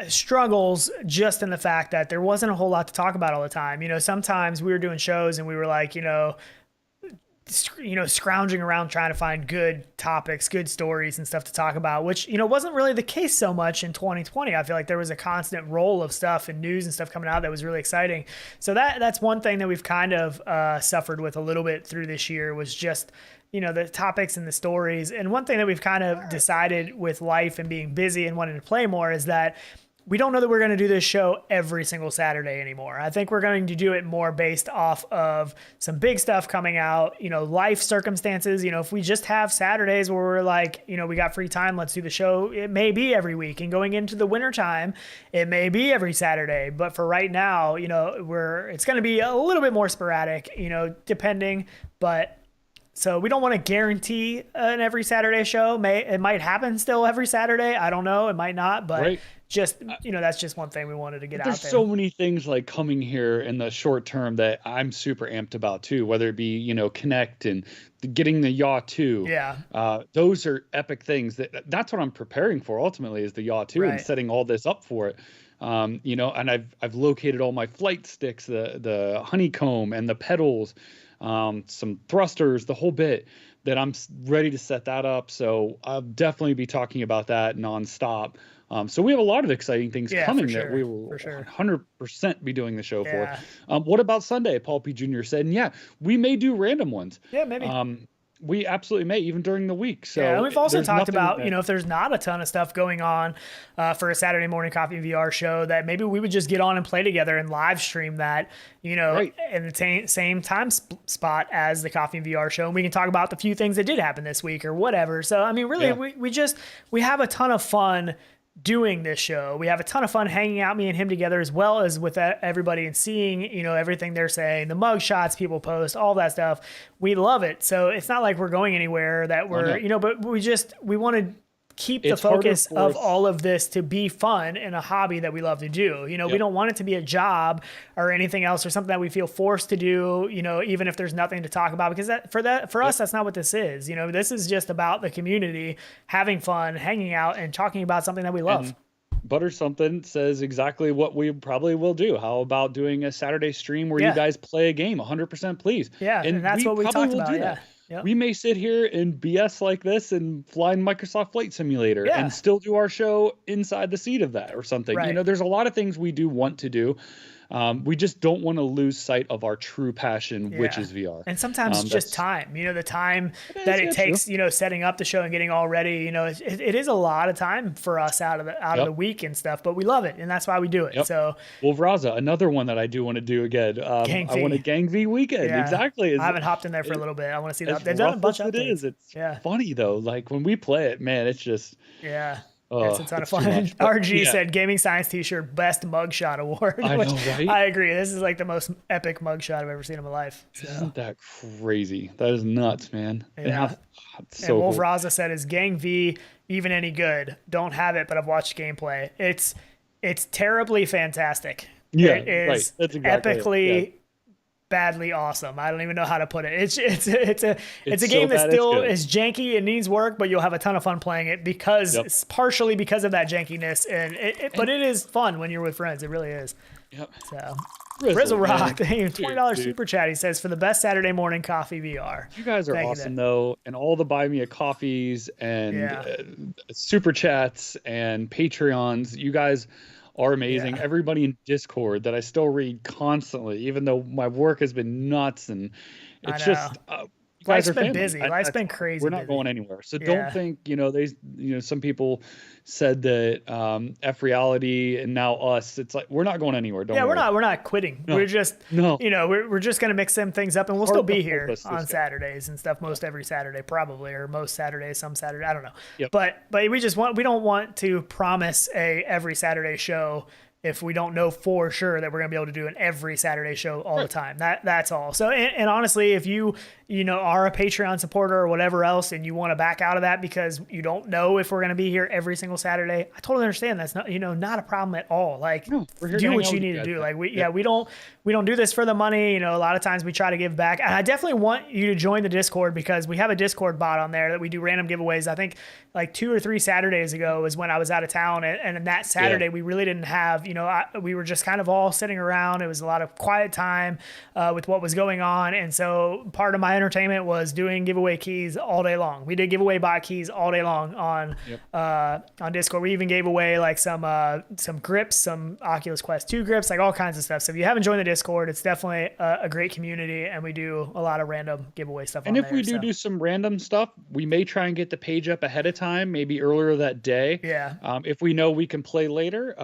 struggles just in the fact that there wasn't a whole lot to talk about all the time. Sometimes we were doing shows and we were like, scrounging around trying to find good topics, good stories and stuff to talk about, which, wasn't really the case so much in 2020. I feel like there was a constant roll of stuff and news and stuff coming out that was really exciting. So that's one thing that we've kind of suffered with a little bit through this year, was just, the topics and the stories. And one thing that we've kind of decided with life and being busy and wanting to play more is that we don't know that we're going to do this show every single Saturday anymore. I think we're going to do it more based off of some big stuff coming out, life circumstances. If we just have Saturdays where we're like, we got free time, let's do the show, it may be every week. And going into the winter time, it may be every Saturday. But for right now, it's going to be a little bit more sporadic, depending. But so we don't want to guarantee an every Saturday show. It might happen still every Saturday. I don't know. It might not, but just, that's just one thing we wanted to get out there. There's so many things like coming here in the short term that I'm super amped about too, whether it be, Connect and getting the Yaw 2. Yeah. Those are epic things. That's what I'm preparing for ultimately, is the Yaw 2 and setting all this up for it. And I've located all my flight sticks, the honeycomb and the pedals, some thrusters, the whole bit, that I'm ready to set that up. So I'll definitely be talking about that nonstop So we have a lot of exciting things coming that we will 100% be doing the show for. What about Sunday? Paul P. Jr. said, and we may do random ones. Yeah, maybe. We absolutely may, even during the week. So and we've also talked about, if there's not a ton of stuff going on for a Saturday morning coffee VR show, that maybe we would just get on and play together and live stream that, in the same time spot as the coffee and VR show. And we can talk about the few things that did happen this week or whatever. So, I mean, really, we have a ton of fun doing this show. We have a ton of fun hanging out, me and him together, as well as with everybody and seeing, everything they're saying, the mug shots people post, all that stuff. We love it. So it's not like we're going anywhere that we're, but we want to keep the focus of all of this to be fun and a hobby that we love to do. We don't want it to be a job or anything else or something that we feel forced to do, even if there's nothing to talk about, because for us, that's not what this is. This is just about the community having fun, hanging out and talking about something that we love. And Butter Something says exactly what we probably will do. How about doing a Saturday stream where you guys play a game? 100% please. Yeah. And that's what we talked about. Yeah. Yep. We may sit here and BS like this and fly in Microsoft Flight Simulator and still do our show inside the seat of that or something. Right. There's a lot of things we do want to do. We just don't want to lose sight of our true passion, which is VR. And sometimes it's just time, the time that it takes, setting up the show and getting all ready, it is a lot of time for us out of the week and stuff, but we love it. And that's why we do it. Yep. So, well, Vraza, another one that I do want to do again. I want a Gang V weekend. Yeah. Exactly. I haven't hopped in there for a little bit. I want to see that. They've done a bunch of things. It's funny though. Like when we play it, man, it's just, it's a ton of fun. RG said Gaming Science t-shirt, best mugshot award. I know, right? I agree. This is like the most epic mugshot I've ever seen in my life. So. Isn't that crazy? That is nuts, man. Yeah. And Wolf Raza said, is Gang V even any good? Don't have it, but I've watched gameplay. It's terribly fantastic. Yeah, it is That's exactly epically badly awesome. I don't even know how to put it. It's a game that still is janky and needs work, but you'll have a ton of fun playing it because it's partially because of that jankiness, but it is fun when you're with friends. It really is. Yep. So Rizzle Rock, $20 super chat. He says, for the best Saturday morning coffee VR. You guys are awesome though, and all the buy me a coffees and super chats and Patreons. You guys are amazing. Everybody in Discord that I still read constantly, even though my work has been nuts, and it's just life's been busy. Life's been crazy. We're not going anywhere. So don't think, some people said that F Reality and now us, it's like we're not going anywhere. Don't worry. we're not quitting. No. We're just we're just gonna mix some things up, and we'll still be here on Saturdays and stuff most every Saturday probably, or most Saturdays, some Saturday, I don't know. Yep. But we don't want to promise every Saturday show if we don't know for sure that we're going to be able to do an every Saturday show all the time. That's all. So, and honestly, if you are a Patreon supporter or whatever else, and you want to back out of that because you don't know if we're going to be here every single Saturday, I totally understand. That's not, not a problem at all. Like, do what you need to do. Like we don't do this for the money. A lot of times we try to give back, and I definitely want you to join the Discord, because we have a Discord bot on there that we do random giveaways. I think like 2 or 3 Saturdays ago was when I was out of town, and that Saturday we really didn't have, we were just kind of all sitting around. It was a lot of quiet time with what was going on. And so part of my entertainment was doing giveaway keys all day long. We did giveaway bot keys all day long on Discord. We even gave away like some grips, some Oculus Quest 2 grips, like all kinds of stuff. So if you haven't joined the Discord, it's definitely a great community, and we do a lot of random giveaway stuff. And if we do some random stuff, we may try and get the page up ahead of time, maybe earlier that day. Yeah. If we know we can play later,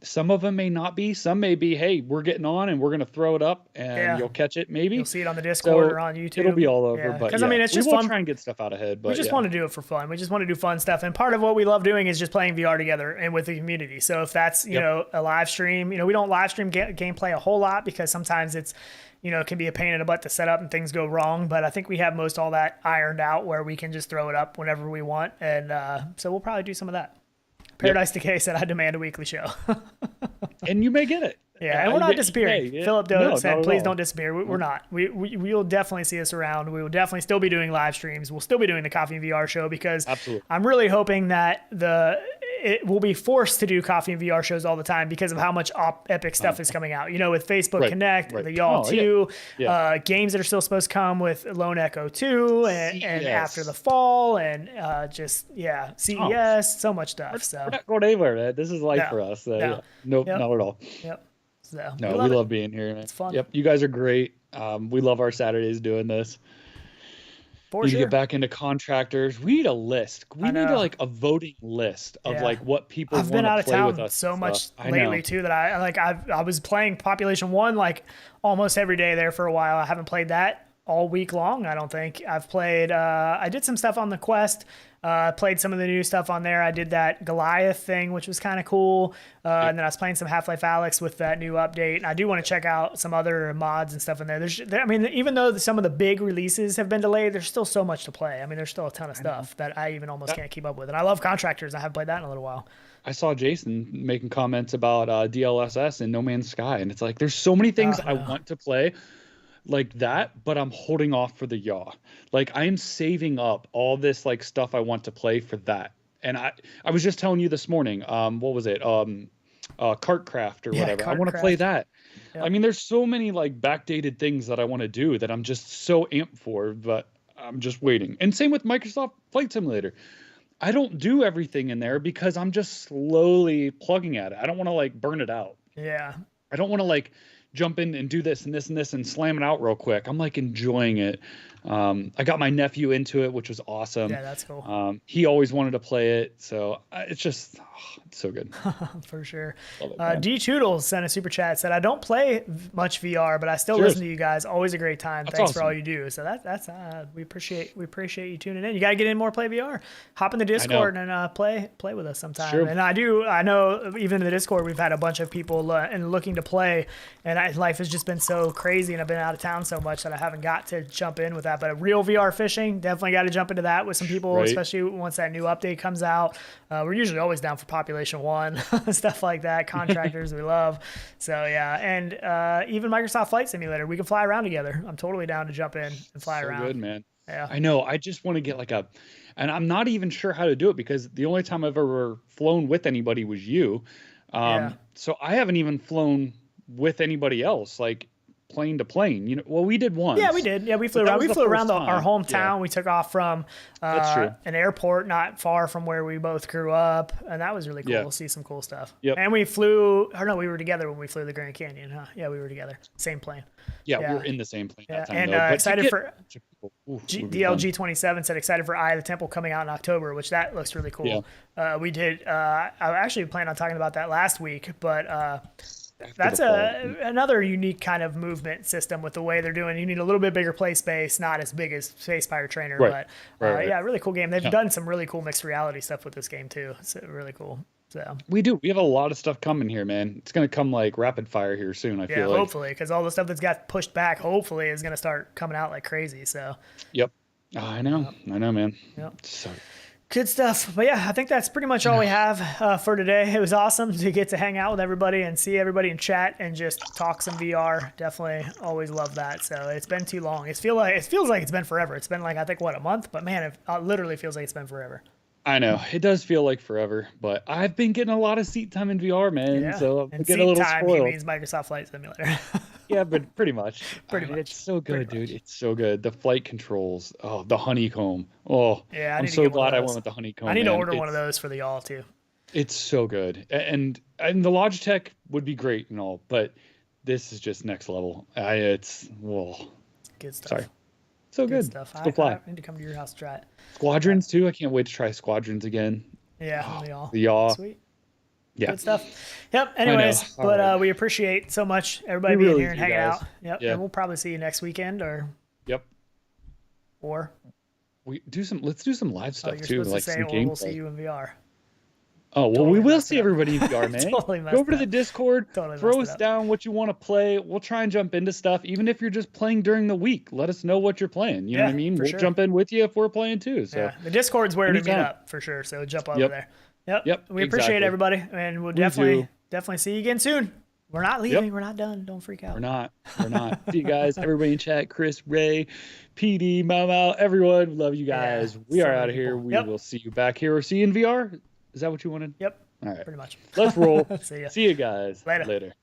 some of them may not be. Some may be, hey, we're getting on and we're going to throw it up, and you'll catch it. Maybe you'll see it on the Discord or on YouTube. It'll be all over. But because I mean, it's just we fun. Try and get stuff out ahead. But we just want to do it for fun. We just want to do fun stuff, and part of what we love doing is just playing VR together and with the community. So if that's a live stream, we don't live stream gameplay a whole lot because sometimes it's it can be a pain in the butt to set up and things go wrong. But I think we have most all that ironed out where we can just throw it up whenever we want, and so we'll probably do some of that. Paradise Decay said, I demand a weekly show. And you may get it. Yeah, and we're not disappearing. Philip Doe said, please don't disappear. We're not. We will definitely see us around. We will definitely still be doing live streams. We'll still be doing the Coffee and VR show, because I'm really hoping that we'll be forced to do coffee and VR shows all the time because of how much epic stuff is coming out. You know, with Facebook Connect, the Y'all 2, games that are still supposed to come with Lone Echo 2 and After the Fall and CES, so much stuff. So we're not going anywhere, man. This is life for us. Not at all. Yep. So we love being here, man. It's fun. Yep, you guys are great. We love our Saturdays doing this. We need to get back into contractors. We need a list. We need a voting list of what people want to play with us. I've been out of town so much lately too that I was playing Population 1 like almost every day there for a while. I haven't played that all week long. I don't think I've played. I did some stuff on the Quest. Played some of the new stuff on there. I did that Goliath thing, which was kind of cool. And then I was playing some Half-Life Alyx with that new update. And I do want to check out some other mods and stuff in there. I mean, even though some of the big releases have been delayed, there's still so much to play. I mean, there's still a ton of stuff that I even almost can't keep up with. And I love Contractors. I haven't played that in a little while. I saw Jason making comments about DLSS and No Man's Sky. And it's like, there's so many things I want to play like that, but I'm holding off for the yaw. Like I am saving up all this like stuff I want to play for that. And I was just telling you this morning, what was it? Kartcraft or whatever. I want to play that. Yep. I mean, there's so many like backdated things that I want to do that I'm just so amped for, but I'm just waiting. And same with Microsoft Flight Simulator. I don't do everything in there because I'm just slowly plugging at it. I don't want to like burn it out. Yeah. I don't want to like jump in and do this and this and this and slam it out real quick. I'm like enjoying it. I got my nephew into it, which was awesome. Yeah, that's cool. He always wanted to play it, so it's just it's so good. For sure. D Toodles sent a super chat, said I don't play much VR, but I still listen to you guys. Always a great time. Thanks for all you do. So that's we appreciate you tuning in. You got to get in more, play VR. Hop in the Discord and play with us sometime. Sure. And I know even in the Discord we've had a bunch of people and looking to play, and life has just been so crazy, and I've been out of town so much that I haven't got to jump in with that. But real VR fishing, definitely got to jump into that with some people, especially once that new update comes out. We're usually always down for Population 1, stuff like that. Contractors we love. So yeah, and even Microsoft Flight Simulator, we can fly around together. I'm totally down to jump in and fly around. Good, man. Yeah. I know. I just want to get and I'm not even sure how to do it because the only time I've ever flown with anybody was you. So I haven't even flown with anybody else. Like plane to plane, we did once. Yeah, we did. Yeah, we flew around. We flew around our hometown. Yeah. We took off from an airport not far from where we both grew up, and that was really cool. We'll see some cool stuff. Yep. And we flew. Or no, we were together when we flew the Grand Canyon. Huh? Yeah, we were together. Same plane. Yeah, we were in the same plane that time. And excited for DLG27 said excited for Eye of the Temple coming out in October, which that looks really cool. Yeah. We did. I actually planned on talking about that last week, but. That's another unique kind of movement system with the way they're doing. You need a little bit bigger play space, not as big as Space Pirate Trainer, but yeah, really cool game. They've done some really cool mixed reality stuff with this game too. It's really cool. So we have a lot of stuff coming here, man. It's gonna come like rapid fire here soon. I feel like hopefully, because all the stuff that's got pushed back, hopefully, is gonna start coming out like crazy. So yep, I know, man. Yep. So. Good stuff. But yeah, I think that's pretty much all we have for today. It was awesome to get to hang out with everybody and see everybody in chat and just talk some VR. Definitely always love that. So it's been too long. It feels like it's been forever. It's been like, I think, a month? But man, it literally feels like it's been forever. I know. It does feel like forever, but I've been getting a lot of seat time in VR, man. Yeah. So I'm getting a little spoiled. Means Microsoft Flight Simulator. Yeah, but pretty much. Much. It's so good, dude. It's so good. The flight controls. Oh, the honeycomb. Oh, yeah. I'm so glad I went with the honeycomb. I need to order one of those for the y'all too. It's so good, and the Logitech would be great and all, but this is just next level. It's good stuff. Sorry. So good stuff. I need to come to your house to try it. Squadrons too. I can't wait to try Squadrons again. Yeah, the y'all. Sweet. Yeah. Good stuff. Yep. Anyways, but we appreciate so much everybody being here and hanging out. Yep. Yeah. And we'll probably see you next weekend or. Yep. Or. Let's do some live stuff too, like some gameplay. We'll see you in VR. Oh, well, we will see everybody in VR, man. Go over to the Discord, throw us down what you want to play. We'll try and jump into stuff, even if you're just playing during the week. Let us know what you're playing. You know what I mean? We'll jump in with you if we're playing too. So the Discord's where to meet up for sure. So jump over there. Yep. We appreciate everybody, and we'll definitely see you again soon. We're not leaving. We're not done. Don't freak out. We're not. See you guys. Everybody in chat. Chris, Ray, PD, Mau, everyone. Love you guys. We are out of here. We will see you back here or see you in VR. Is that what you wanted? Yep. All right. Pretty much. Let's roll. See ya. See you guys Later. later.